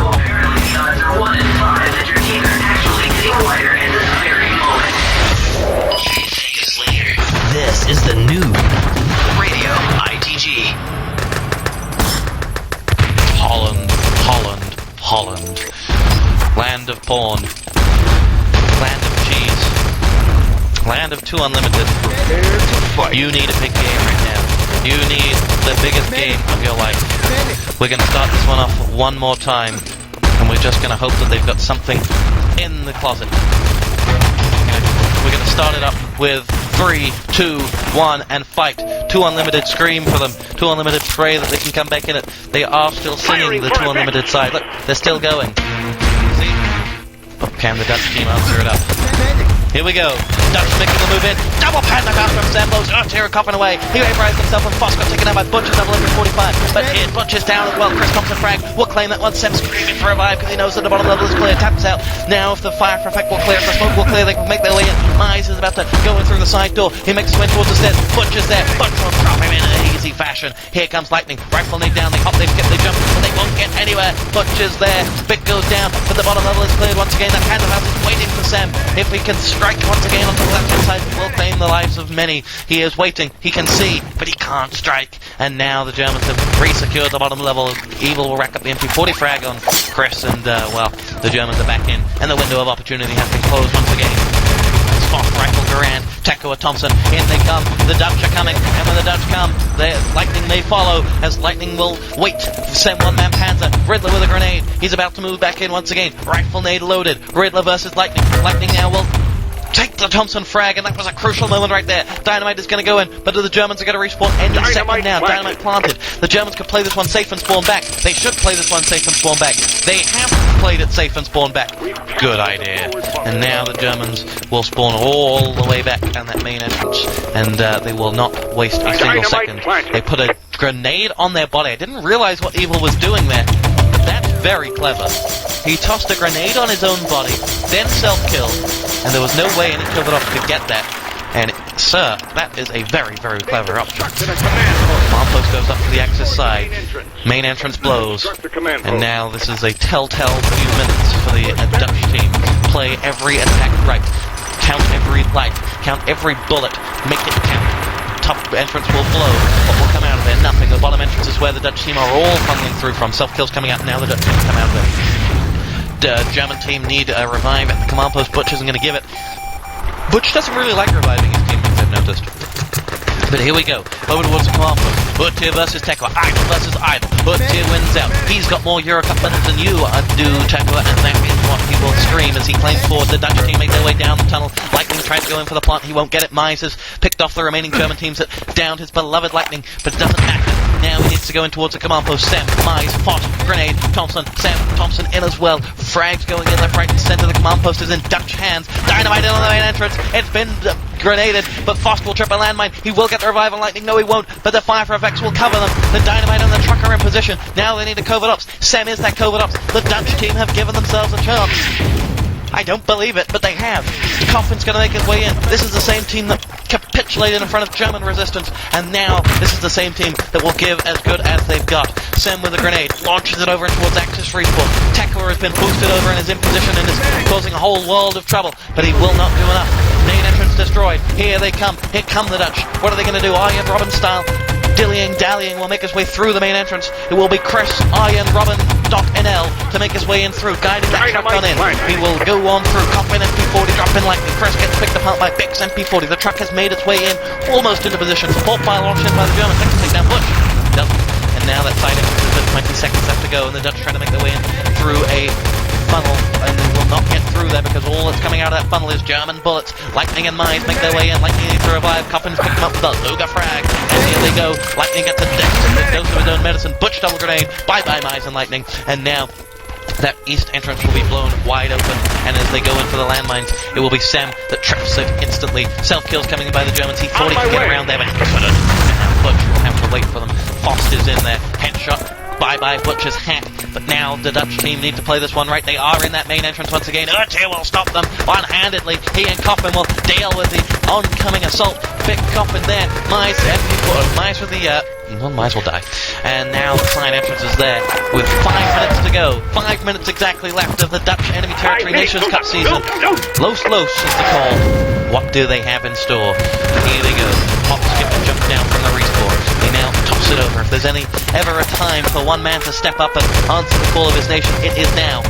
apparently the odds are 1 in 5 that your teeth are actually getting whiter in this very moment. 8 seconds later. This is the new Radio ITG. Holland, Holland, Holland. Land of porn. Land of cheese. Land of 2 unlimited. You need a big game right now. You need the biggest game of your life. We're going to start this one off one more time, and we're just going to hope that they've got something in the closet. We're going to start it up with 3, 2, 1, and fight. 2 unlimited, scream for them. 2 unlimited, pray that they can come back in it. They are still singing the 2 unlimited side. Look, they're still going. See? Oh, can the Dutch team answer it up? Here we go. Dutch making the move in. Double panda out from Zambos. Urtier Coffin away. He vaporized himself, and Fost got taken out by butchji double 45. But here, butchji's down as well. Kris Thompson frag will claim that one. Sem screaming for a revive because he knows that the bottom level is clear. Taps out. Now if the fire for effect will clear, if the smoke will clear, they can make their way in. Mize is about to go in through the side door. He makes his way towards the stairs. Butchji's there. Butchji will drop him in an easy fashion. Here comes Lightning. Rifle nade down. They hop, they skip, they jump, but they won't get anywhere. Butchji's there. biqq goes down, but the bottom level is cleared once again. That candle house is waiting for Sem. If he can strike once again onto the left-hand side, will claim the lives of many. He is waiting. He can see, but he can't strike. And now the Germans have re-secured the bottom level. Evil will rack up the MP40 frag on Kris, and, well, the Germans are back in, and the window of opportunity has been closed once again. Spot, rifle, Garand, tekoa, Thompson, in they come. The Dutch are coming, and when the Dutch come, Lightning may follow, as Lightning will wait. Send one-man Panzer, Riddler with a grenade. He's about to move back in once again. Rifle nade loaded. Riddler versus Lightning. Lightning now will take the Thompson frag, and that was a crucial moment right there. Dynamite is going to go in, but the Germans are going to respawn any second now. Dynamite planted. The Germans could play this one safe and spawn back. They should play this one safe and spawn back. They have played it safe and spawn back. Good idea. And now the Germans will spawn all the way back down that main entrance, and they will not waste a single second. They put a grenade on their body. I didn't realize what Evil was doing there. That's very clever. He tossed a grenade on his own body, then self-killed, and there was no way any Kilvadov could get that. And, sir, that is a very, very clever option. Command post goes up to the Axis side. Main entrance blows. And now this is a telltale few minutes for the Dutch team. Play every attack right. Count every life. Count every bullet. Make it count. Top entrance will blow. What will come out of there? Nothing. The bottom entrance is where the Dutch team are all funneling through from. Self-kills coming out. Now the Dutch team come out of there. German team need a revive at the command post. Butch isn't going to give it. Butch doesn't really like reviving his teammates, I've noticed. But here we go. Over towards the command post. Urtier versus tekoa. Idle versus idle. Urtier wins out. He's got more Eurocup minutes than you do, tekoa, and that is what he will scream as he claims forward. The Dutch team make their way down the tunnel. Lightning tries to go in for the plant. He won't get it. Mize has picked off the remaining German teams that downed his beloved Lightning, but it doesn't happen. Now he needs to go in towards the command post. Sam, Mize, Fost, Grenade, Thompson, Sam, Thompson in as well. Frags going in left, right, and centre. The command post is in Dutch hands. Dynamite in on the main entrance. It's been grenaded, but Fost will trip a landmine. He will get the revive on Lightning. No, he won't, but the fire for effects will cover them. The dynamite and the truck are in position. Now they need a covert ops. Sam is that covert ops. The Dutch team have given themselves a chance. I don't believe it, but they have. Coffin's going to make his way in. This is the same team that capitulated in front of German resistance, and now this is the same team that will give as good as they've got. Sam with a grenade launches it over towards Axis respawn. tekoa has been boosted over and is in position and is causing a whole world of trouble, but he will not do enough. Main entrance destroyed. Here they come. Here come the Dutch. What are they going to do? Iron Robin style. Dillying, dallying will make his way through the main entrance. It will be Kris, Iron Robin, NL to make his way in through, guiding that shotgun in. He will go on through Coffin, MP40, drop in Lightning. Kris gets picked apart by biqq, MP40. The truck has made its way in, almost into position. Support fire launched in by the Germans. They can take down Butch. Doesn't. And now that side entrance is 20 seconds left to go, and the Dutch trying to make their way in through a funnel, and they will not get through there because all that's coming out of that funnel is German bullets. Lightning and Mize make their way in. Lightning needs to revive. Coffin's picking up the Luger frag, and here they go. Lightning gets a dose of his own medicine. Butch double grenade. Bye-bye Mize and Lightning. And now that east entrance will be blown wide open, and as they go in for the landmines, it will be Sam that trips it instantly. Self-kills coming in by the Germans. T40 can get around there, but he couldn't. And now Butch will have to wait for them. Fost is in there. Headshot. Bye-bye Butch's hat. But now the Dutch team need to play this one right. They are in that main entrance once again. Urtier will stop them one-handedly. He and Coffin will deal with the oncoming assault. Pick Coffin there. Mize, Mize with the, Mize will die. And now the side entrance is there with 5 minutes to go. 5 minutes exactly left of the Dutch enemy territory NationsCup season. Los is the call. What do they have in store? Here they go. Hop, skip, and jump down from the respawn. They now toss it over. If there's ever a time for one man to step up and answer the call of his nation, it is now.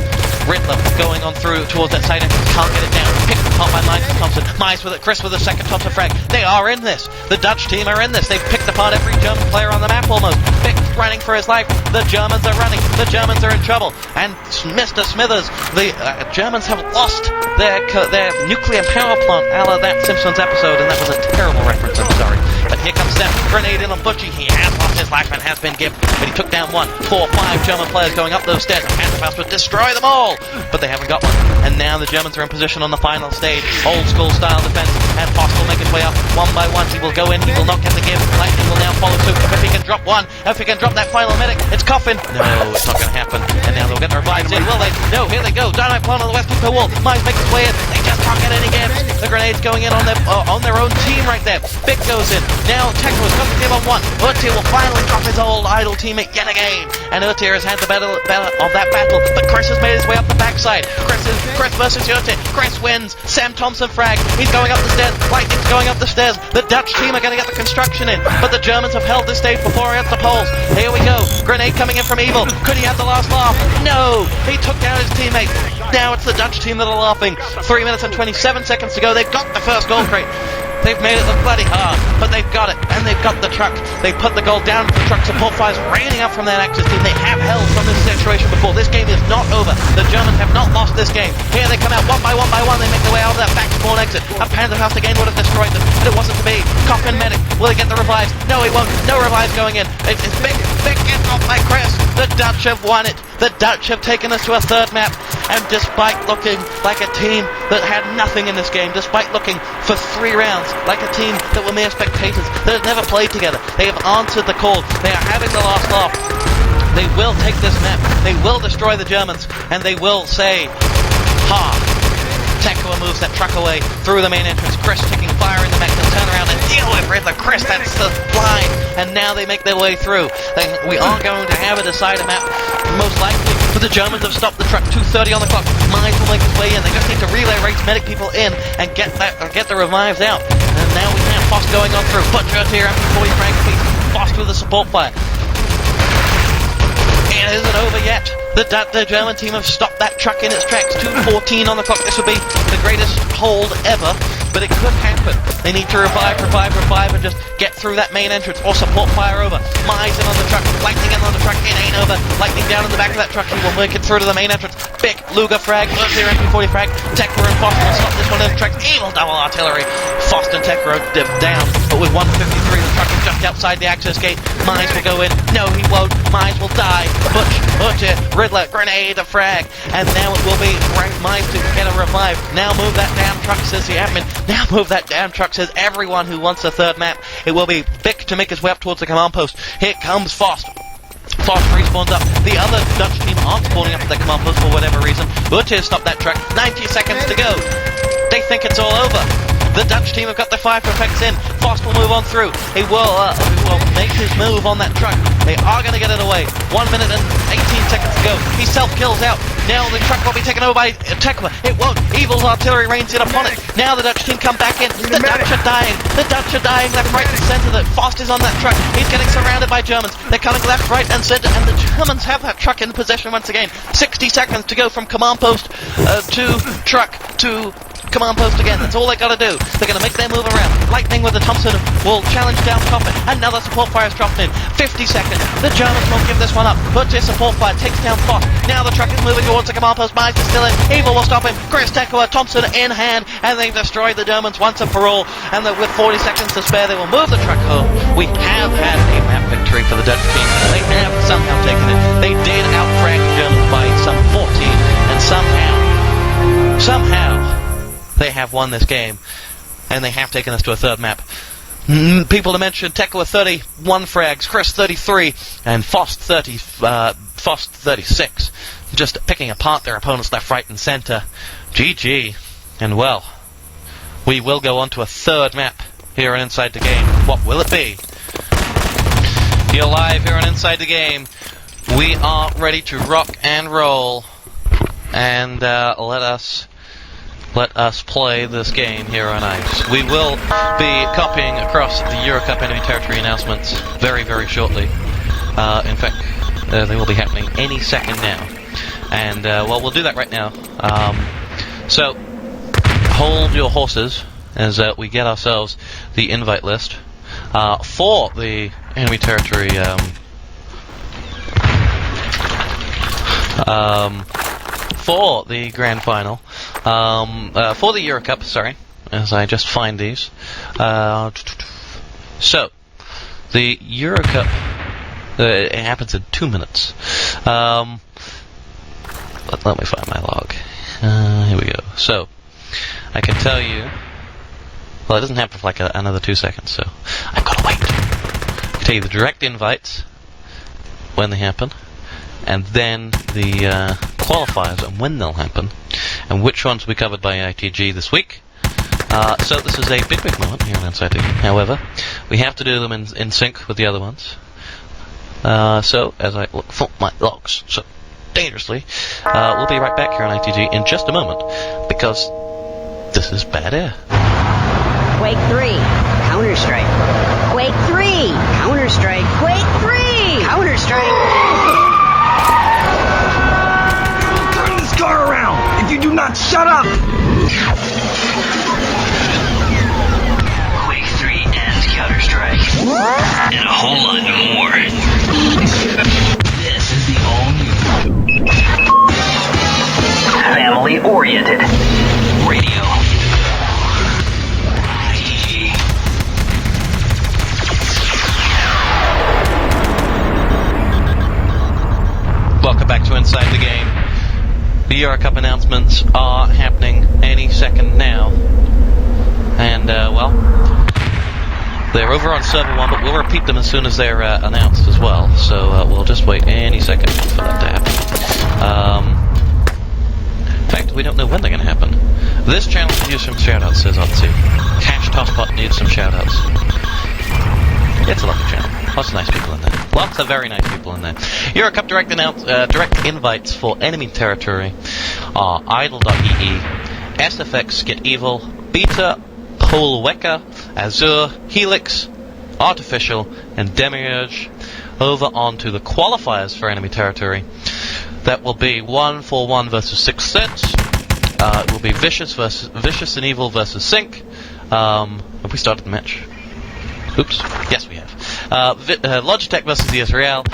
Riddla going on through towards that side entrance, can't get it down. Picked apart by Mize and Thompson. Mize with it, Kris with a second Thompson frag. They are in this. The Dutch team are in this. They've picked apart every German player on the map almost. Biqq running for his life. The Germans are running. The Germans are in trouble. And Mr. Smithers, the Germans have lost their nuclear power plant, a la that Simpsons episode, and that was a terrible reference, I'm sorry. But here comes Sam, grenade in on butchji. He has lost his life and has been given, but he took down 1, 4, 5 German players going up those stairs. Panzerfaust would destroy them all, but they haven't got one. And now the Germans are in position on the final stage. Old school style defense, and Fost will make his way up one by one. He will go in, he will not get the give. Lightning will now follow suit. If he can drop one, if he can drop that final medic, it's Coffin. No, it's not going to happen. And now they'll get the revives in, will they? No, here they go. Dynamite plant on the west of the wall. Mize makes his way in. They just can't get any give. The grenade's going in on their own team right there. Biqq goes in. Now tekoa's got the give on 1. Urtier will finally drop his old idle teammate yet again. And Urtier has had the battle of that battle, but Kris has made his way up the backside. Kris versus Urtier. Kris wins. Sam Thompson frag. He's going up the stairs. Lightning's going up the stairs. The Dutch team are going to get the construction in, but the Germans have held this stage before against the Poles. Here we go. Grenade coming in from Evil. Could he have the last laugh? No! He took down his teammate. Now it's the Dutch team that are laughing. 3 minutes and 27 seconds to go. They've got the first goal crate. They've made it look bloody hard, but they've got it, and they've got the truck. They put the goal down to the truck. Support fires raining up from that Axis team. They have held from this situation before. This game is not over. The Germans have not lost this game. Here they come out one by one by one. They make their way out of that back spawn exit. A Panzerfaust again would have destroyed them, but it wasn't to be. Coffin medic. Will he get the revives? No, he won't. No revives going in. It's Biqq. Biqq gets off by Kris. The Dutch have won it. The Dutch have taken us to a third map, and despite looking like a team that had nothing in this game, despite looking for 3 rounds like a team that were mere spectators, that had never played together, they have answered the call. They are having the last laugh. They will take this map. They will destroy the Germans, and they will say, ha. tekoa moves that truck away through the main entrance. Kris taking fire in the back. They'll turn around and deal with Riddla. Kris, that's the line. And now they make their way through. We are going to have a decider map, most likely. But the Germans have stopped the truck. 2:30 on the clock. Mize will make his way in. They just need to relay rates, medic people in, and get the revives out. And now we have Fost going on through. Butchji after 40 frank piece. Fost with the support fire. It isn't over yet. The German team have stopped that truck in its tracks. 2:14 on the clock. This would be the greatest hold ever, but it could happen. They need to revive, and just get through that main entrance, or support fire over. Mize in on the truck, lightning in on the truck, it ain't over. Lightning down in the back of that truck, he will make it through to the main entrance. Biqq, Luger frag, urtier MP40 frag, tekoa and Fost will stop this one in the track. Evil double artillery. Fost and tekoa down, but with 153, the truck is just outside the access gate. Mize will go in. No, he won't. Mize will die. Butch, urtier, riddla, grenade, a frag, and now it will be Mize to get a revive. Now move that damn truck, says the admin. Now move that damn truck, says everyone who wants a third map. It will be biqq to make his way up towards the command post. Here comes Fost. Fost respawns up. The other Dutch team aren't spawning up at the command post for whatever reason. Urtier stopped that truck. 90 seconds to go. They think it's all over. The Dutch team have got their fire effects in. Fost will move on through. He will make his move on that truck. They are going to get it away. 1 minute and 18 seconds to go. He self-kills out. Now the truck will be taken over by tekoa. It won't. Evil's artillery rains in upon it. Now the Dutch team come back in. The Dutch are dying. The Dutch are dying left, right, and centre. Fost is on that truck. He's getting surrounded by Germans. They're coming left, right, and centre. And the Germans have that truck in possession once again. 60 seconds to go from command post to truck to command post again. That's all they gotta do. They're gonna make their move around. Lightning with the Thompson will challenge down coffin. Another support fire is dropped in. 50 seconds. The Germans won't give this one up. Urtier support fire takes down Fost. Now the truck is moving towards the command post. Mize is still in. Evil will stop him. Kris, tekoa, Thompson in hand, and they've destroyed the Germans once and for all. And with 40 seconds to spare, they will move the truck home. We have had a map victory for the Dutch team. They have somehow taken it. They did outfrag the Germans by some 14, and somehow they have won this game, and they have taken us to a third map. People to mention: tekoa 31 frags, Kris 33, and Fost 36. Just picking apart their opponents left, right, and centre. GG. And well, we will go on to a third map here on Inside the Game. What will it be? You're live here on Inside the Game. We are ready to rock and roll, and let us play this game here on ice. We will be copying across the EuroCup enemy territory announcements very, very shortly. In fact, they will be happening any second now. And, well, we'll do that right now. So, hold your horses as we get ourselves the invite list for the enemy territory for the grand final, for the EuroCup, sorry, as I just find these. So, the EuroCup, it happens in 2 minutes. Let me find my log. Here we go. So, I can tell you, well, it doesn't happen for like another 2 seconds, so I've got to wait. I can tell you the direct invites, when they happen, and then the qualifiers and when they'll happen, and which ones will be covered by ITG this week. So this is a big moment here on Inside the Game. However, we have to do them in sync with the other ones. So, as I look for my logs, so dangerously, we'll be right back here on ITG in just a moment, because this is bad air. Quake 3, Counter-Strike. Quake 3, Counter-Strike. Quake 3, Counter-Strike. Turn this car around if you do not shut up! Quake 3 and Counter-Strike. And a whole lot more. This is the all-new family-oriented radio. Welcome back to Inside the Game. The EuroCup announcements are happening any second now. And, well, they're over on server 1, but we'll repeat them as soon as they're announced as well. So we'll just wait any second for that to happen. In fact, we don't know when they're going to happen. This channel could use some shoutouts, says Odyssey. TosspoT needs some shoutouts. It's a lovely channel. Lots of nice people in there. Lots of very nice people in there. EuroCup direct invites for enemy territory are idle.ee, SFX Skit Evil, Beta, Polweka, Azure, Helix, Artificial, and Demiurge. Over onto the qualifiers for enemy territory. That will be 141 versus 6 Sense. It will be Vicious and Evil versus Sync. Have we started the match? Oops. Yes, we have. Logitech versus the Israel.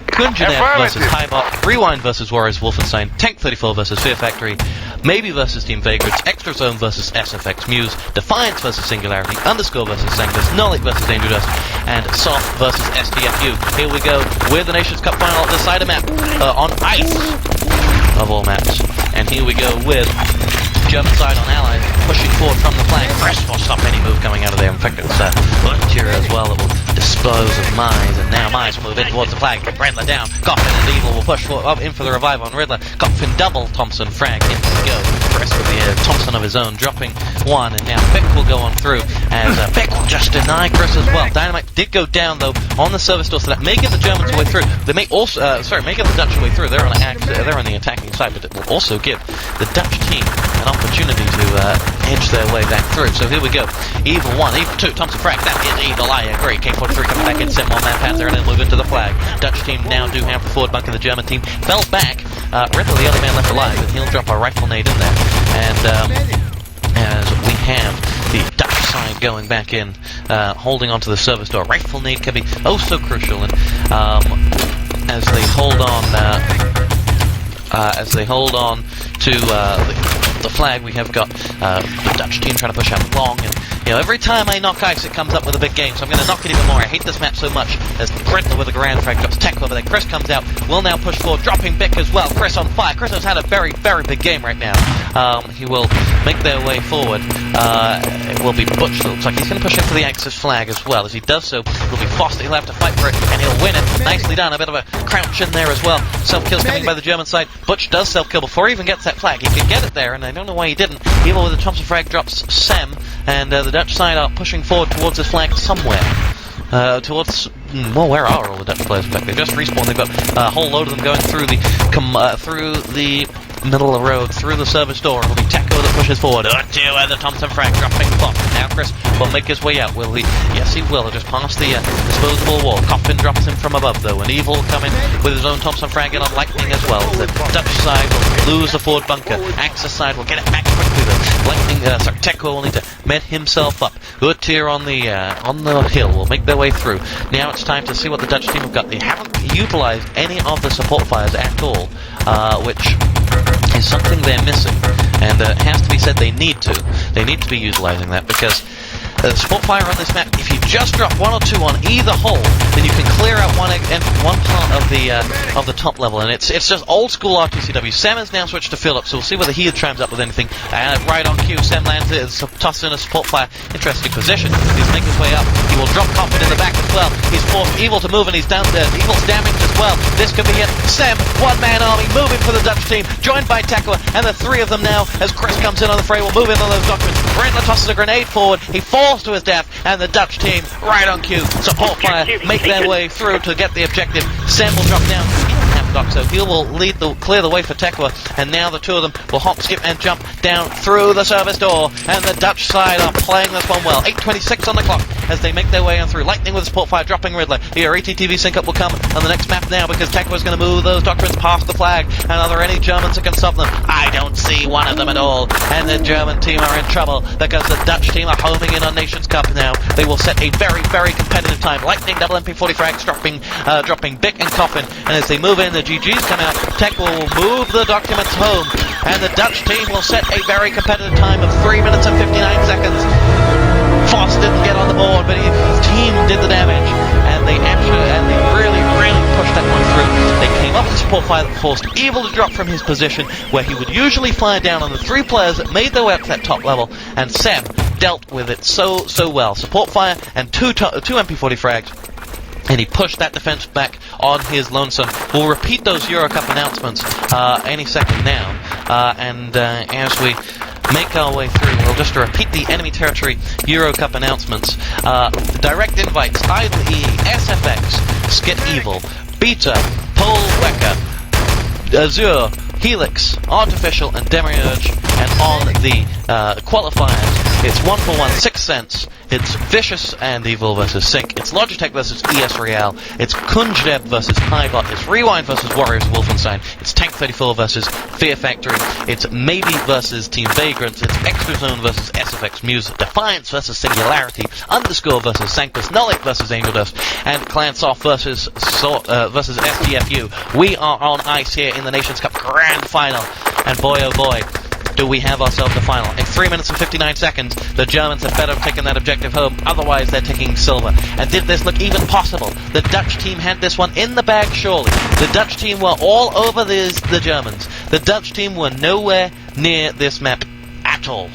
Kunjanev versus Highbot. Rewind versus Warriors Wolfenstein. Tank 34 versus Fear Factory. Maybe versus Team Vagrants. Extra Zone versus SFX Muse. Defiance versus Singularity. Underscore versus Sanctus. Nolik versus Danger Dust. And Soft versus STFU. Here we go with the Nations Cup final at the side of map. On ice. Of all maps. And here we go with German side on Allies, pushing forward from the flank. Kris will stop any move coming out of there. In fact, it's urtier as well that will dispose of Mize, and now Mize will move in towards the flag. Riddler down. Coffin and Evil will push forward, up in for the revive on Riddler. Coffin double Thompson frag in to go. Kris with the Thompson of his own, dropping one, and now biqq will go on through as biqq will just deny Kris as well. Dynamite did go down though on the service door, so that may give the Germans a way through. They may also, may give the Dutch a way through. They're on the attacking side, but it will also give the Dutch team an opportunity to edge their way back through. So here we go. Evil 1, Evil 2, Thompson frag. That is Evil, I agree. K43 coming back in, send one man Panzer and then move into the flag. Dutch team now do have the forward bunker. The German team fell back. Riddle, the other man left alive, and he'll drop a rifle nade in there. And as we have the Dutch side going back in, holding onto the service door. Rifle nade can be oh so crucial, and as they hold on to the flag, we have got the Dutch team trying to push out long, and every time I knock ice it comes up with a big game, so I'm going to knock it even more. I hate this map so much, as Riddler with a grand frag drops tekoa over there. Kris comes out, will now push forward, dropping biqq as well. Kris on fire. Kris has had a very, very big game right now. He will make their way forward. It will be Butch, looks like he's going to push in for the Axis flag as well. As he does so, it will be Fost. He'll have to fight for it, and he'll win it. Nicely done. A bit of a crouch in there as well. Self-kills coming by the German side. Butch does self-kill before he even gets that flag. He could get it there, and I don't know why he didn't. Evil with the Thompson frag drops Sem, and the Dutch side are pushing forward towards this flag somewhere. Where are all the Dutch players back? They just respawned. They've got a whole load of them going through the middle of the road, through the service door. It'll be tekoa that pushes forward. Urtier with the Thompson frag dropping flop. Now Kris will make his way out. Will he? Yes, he will. He'll just pass the disposable wall. Coffin drops him from above, though, and Evil will come in with his own Thompson frag in on Lightning as well. The Dutch side will lose the forward bunker. Axis side will get it back quickly, though. Tekoa will need to med himself up. Urtier on the hill will make their way through. Now it's time to see what the Dutch team have got. They haven't utilized any of the support fires at all, which is something they're missing, and it has to be said they need to. They need to be utilizing that, because the support fire on this map, if you just drop one or two on either hole, then you can clear out one part of the top level, and it's just old school RTCW. Sem has now switched to Philip, so we'll see whether he chimes up with anything. Right on cue, Sem lands it, tosses in a support fire. Interesting position. He's making his way up. He will drop Coffin in the back as well. He's forced Evil to move, and he's down there. Evil's damaged as well. This could be it. Sem, one-man army, moving for the Dutch team, joined by tekoa, and the three of them now, as Kris comes in on the fray, will move in on those documents. Riddler tosses a grenade forward. He falls to his death, and the Dutch team, right on cue, support fire, make their way through to get the objective. Sem will drop down. So he will clear the way for tekoa, and now the two of them will hop, skip, and jump down through the service door, and the Dutch side are playing this one well. 8:26 on the clock as they make their way on through. Lightning with a support fire, dropping Riddler. Here, ATTV sync-up will come on the next map now, because tekoa is going to move those doctrines past the flag, and are there any Germans that can stop them? I don't see one of them at all, and the German team are in trouble, because the Dutch team are homing in on Nations Cup now. They will set a very, very competitive time. Lightning, double MP40 frags, dropping biqq and Coffin, and as they move in, the GGs come out. tekoa will move the documents home, and the Dutch team will set a very competitive time of 3 minutes and 59 seconds. Fost didn't get on the board, but his team did the damage, and they really pushed that one through. They came up with support fire that forced Evil to drop from his position, where he would usually fire down on the three players that made their way up to that top level, and Sem dealt with it so well. Support fire and two MP40 frags, and he pushed that defense back on his lonesome. We'll repeat those Euro Cup announcements any second now, and as we make our way through, we'll just repeat the enemy territory Euro Cup announcements. Direct invites: IDLE, SFX, Skit Evil, Beta, Pol Wecker, Azure, Helix, Artificial, and Demiurge. And on the qualifiers. It's 1-for-1, 6 cents. It's Vicious and Evil versus Sync. It's Logitech versus ES Real. It's Kunjdeb versus Highbot. It's Rewind versus Warriors of Wolfenstein. It's Tank 34 versus Fear Factory. It's Maybe versus Team Vagrants. It's Extrazone versus SFX Muse. Defiance versus Singularity. Underscore versus Sanctus. Nullic versus Angel Dust. And Clansoft versus STFU. We are on ice here in the Nations Cup Grand Final. And boy oh boy, do we have ourselves a final. In 3 minutes and 59 seconds, the Germans had better have taken that objective home, otherwise they're taking silver. And did this look even possible? The Dutch team had this one in the bag, surely. The Dutch team were all over the Germans. The Dutch team were nowhere near this map at all.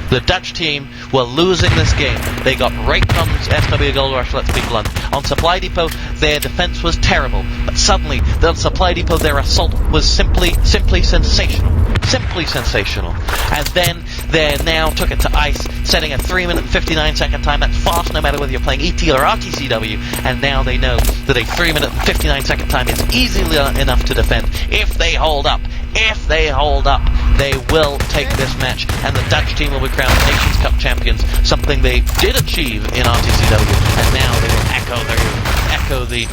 The Dutch team were losing this game. They got raped on SW Gold Rush, let's be blunt. On Supply Depot, their defense was terrible. But suddenly, on Supply Depot, their assault was simply sensational. Simply sensational. And then they now took it to ice, setting a 3 minute and 59 second time. That's fast no matter whether you're playing ET or RTCW. And now they know that a 3 minute and 59 second time is easily enough to defend if they hold up. If they hold up, they will take this match, and the Dutch team will be crowned Nations Cup champions, something they did achieve in RTCW, and now they will echo the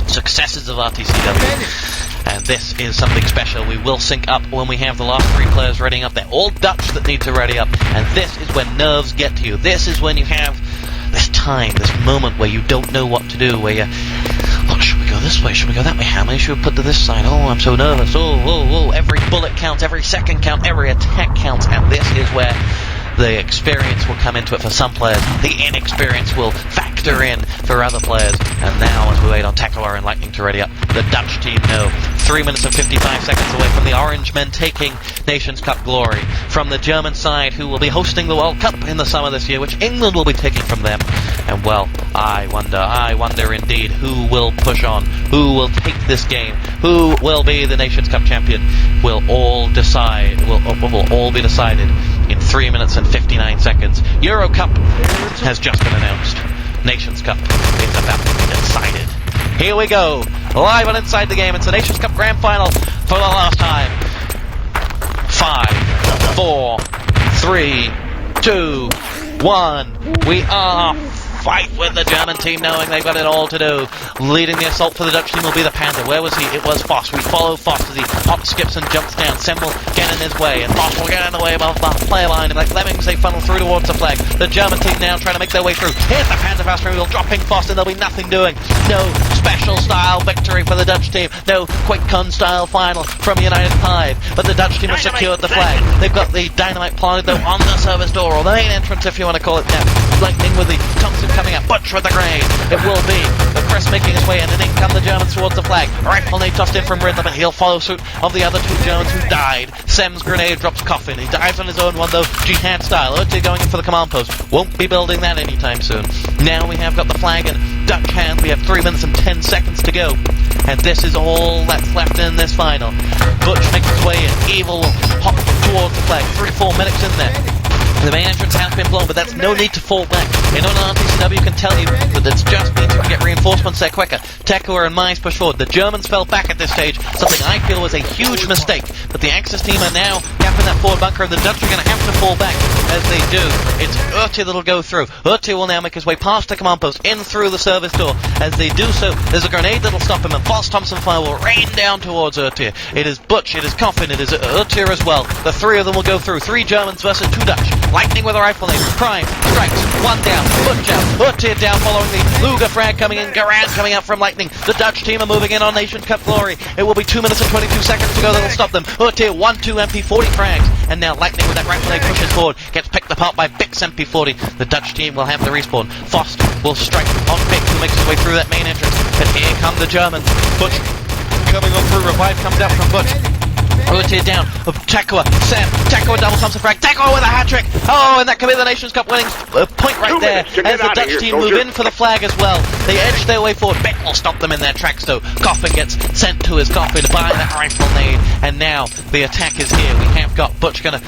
successes of RTCW. And this is something special. We will sync up when we have the last 3 players readying up. They're all Dutch that need to ready up, and this is when nerves get to you. This is when you have this time, this moment where you don't know what to do, where you, look, should we go this way, should we go that way, how many should we put to this side, oh, I'm so nervous, oh, every bullet counts, every second counts, every attack counts, and this is where the experience will come into it for some players, the inexperience will factor in for other players, and now as we wait on tekoa and Lightning to ready up, the Dutch team know 3 minutes and 55 seconds away from the Orange men taking Nations Cup glory. From the German side, who will be hosting the World Cup in the summer this year, which England will be taking from them. And well, I wonder indeed who will push on, who will take this game, who will be the Nations Cup champion, will all be decided in 3 minutes and 59 seconds. Euro Cup has just been announced. Nations Cup is about to be decided. Here we go, live on Inside the Game. It's the Nations Cup Grand Final for the last time. 5, 4, 3, 2, 1. We are fight with the German team, knowing they've got it all to do. Leading the assault for the Dutch team will be the Panther. Where was he? It was Fost. We follow Fost as he hops, skips, and jumps down. Sem will get in his way, and Fost will get in the way above the play line, and like lemmings, they funnel through towards the flag. The German team now trying to make their way through. Here's the Panther fast wheel dropping Fost, and there'll be nothing doing. No special style victory for the Dutch team. No quick con style final from United 5. But the Dutch team has secured the flag. They've got the dynamite planted though on the service door, or the main entrance if you want to call it now. Lightning with the Thompson coming up. Butch with the grenade. It will be the kris making his way in, and in come the Germans towards the flag. Rifle nade tossed in from Riddla, but he'll follow suit of the other 2 Germans who died. Sem's grenade drops Coffin. He dives on his own one though, jihad style. Urtier going in for the command post. Won't be building that anytime soon. Now we have got the flag in Dutch hands. We have 3 minutes and 10 seconds to go. And this is all that's left in this final. Butch makes his way in. Evil will hop towards the flag. 3-4 medics in there. The main entrance has been blown, but that's no need to fall back. Anyone on RTCW can tell you that it's just need to get reinforcements there quicker. tekoa and mize push forward. The Germans fell back at this stage, something I feel was a huge mistake. But the Axis team are now capping that forward bunker, and the Dutch are going to have to fall back. As they do, it's Urtier that'll go through. Urtier will now make his way past the command post, in through the service door. As they do so, there's a grenade that'll stop him, and False Thompson fire will rain down towards Urtier. It is Butch, it is Coffin, it is Urtier as well. The 3 of them will go through. 3 Germans versus 2 Dutch. Lightning with a rifle nade. Prime strikes. 1 down. Butch out. Urtier down following the Luger frag coming in. Garand coming out from Lightning. The Dutch team are moving in on Nations Cup glory. It will be 2 minutes and 22 seconds to go that'll stop them. Urtier 1-2 MP40 frags. And now Lightning with that rifle nade pushes forward. Gets picked apart by biqq MP40. The Dutch team will have the respawn. Fost will strike on biqq, who makes his way through that main entrance. But here come the Germans. Butch coming on through. Revive comes out from Butch. Urtier down. tekoa. Sem. tekoa double Thompson frag. tekoa with a hat-trick. Oh, and that could be the Nations Cup winning point right there. As the Dutch team move in for the flag as well. They edge their way forward. biqq will stop them in their tracks though. Coffin gets sent to his coffin by that rifle nade. And now the attack is here. We have got Butch gonna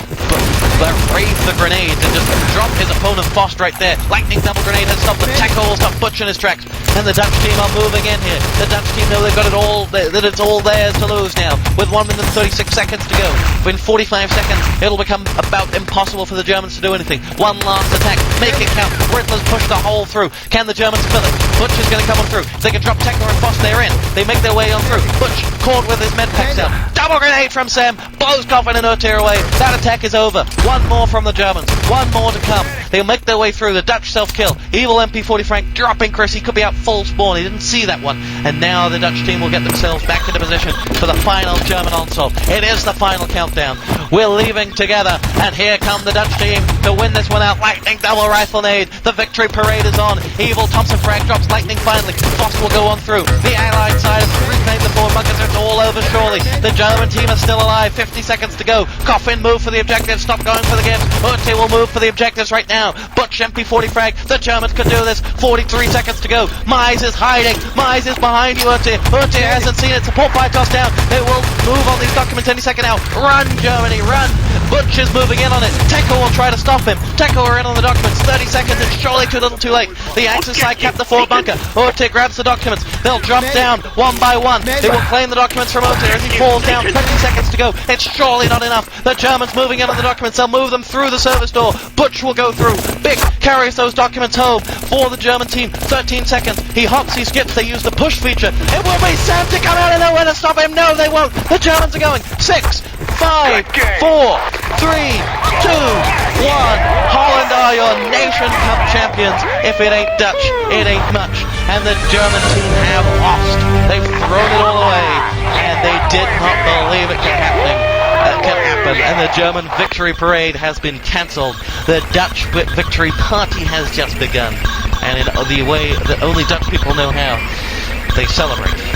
raise the grenades and just drop his opponent Fost right there. Lightning double grenade has stopped them. tekoa will stop Butch in his tracks. And the Dutch team are moving in here. The Dutch team know they've got it all, that it's all theirs to lose now. With 1 minute and 36 seconds to go. in 45 seconds, it'll become about impossible for the Germans to do anything. One last attack, make it count. Riddla's pushed the hole through. Can the Germans fill it? Butch is going to come on through. If they can drop tekoa and Fost, they're in. They make their way on through. Butch caught with his med packs down. Double grenade from Sam, blows Coffin and Urtier away. That attack is over. One more from the Germans. One more to come. They'll make their way through. The Dutch self-kill. Evil MP40 Frank dropping Chris. He could be out full spawn. He didn't see that one. And now the Dutch team will get themselves back into position for the final German onslaught. It is the final countdown. We're leaving together, and here come the Dutch team to win this one out. Lightning double rifle nade. The victory parade is on. Evil Thompson frag drops lightning finally. Fost will go on through. The Allied side has reclaimed the forward bunkers. It's all over surely. The German team is still alive. 50 seconds to go. Coffin move for the objective. Stop going for the gift. Urtier will move for the objectives right now. Butch MP40 frag. The Germans can do this. 43 seconds to go. Mize is hiding. Mize is behind you, Urtier. Urtier hasn't seen it. Support by toss down. They will move on these documents any second now. Run, Germany, run. Butch is moving in on it. tekoa will try to stop him. tekoa are in on the documents. 30 seconds. It's surely too little too late. The Axis side kept the forward bunker. Urtier grabs the documents. They'll jump down one by one. They will claim the documents from Urtier as he falls down. 20 seconds to go. It's surely not enough. The Germans moving in on the documents. They'll move them through the service door. Butch will go through. biqq carries those documents home for the German team. 13 seconds. He hops, he skips. They use the push feature. It will be Sam to come out of nowhere to stop him. No, they won't. The Germans are going. 6, 5, 4, 3, 2, 1. Holland are your Nation Cup champions. If it ain't Dutch, it ain't much. And the German team have lost. They've thrown it all away, and they did not believe it can happen. And the German victory parade has been cancelled. The Dutch victory party has just begun, and in the way that only Dutch people know how, they celebrate.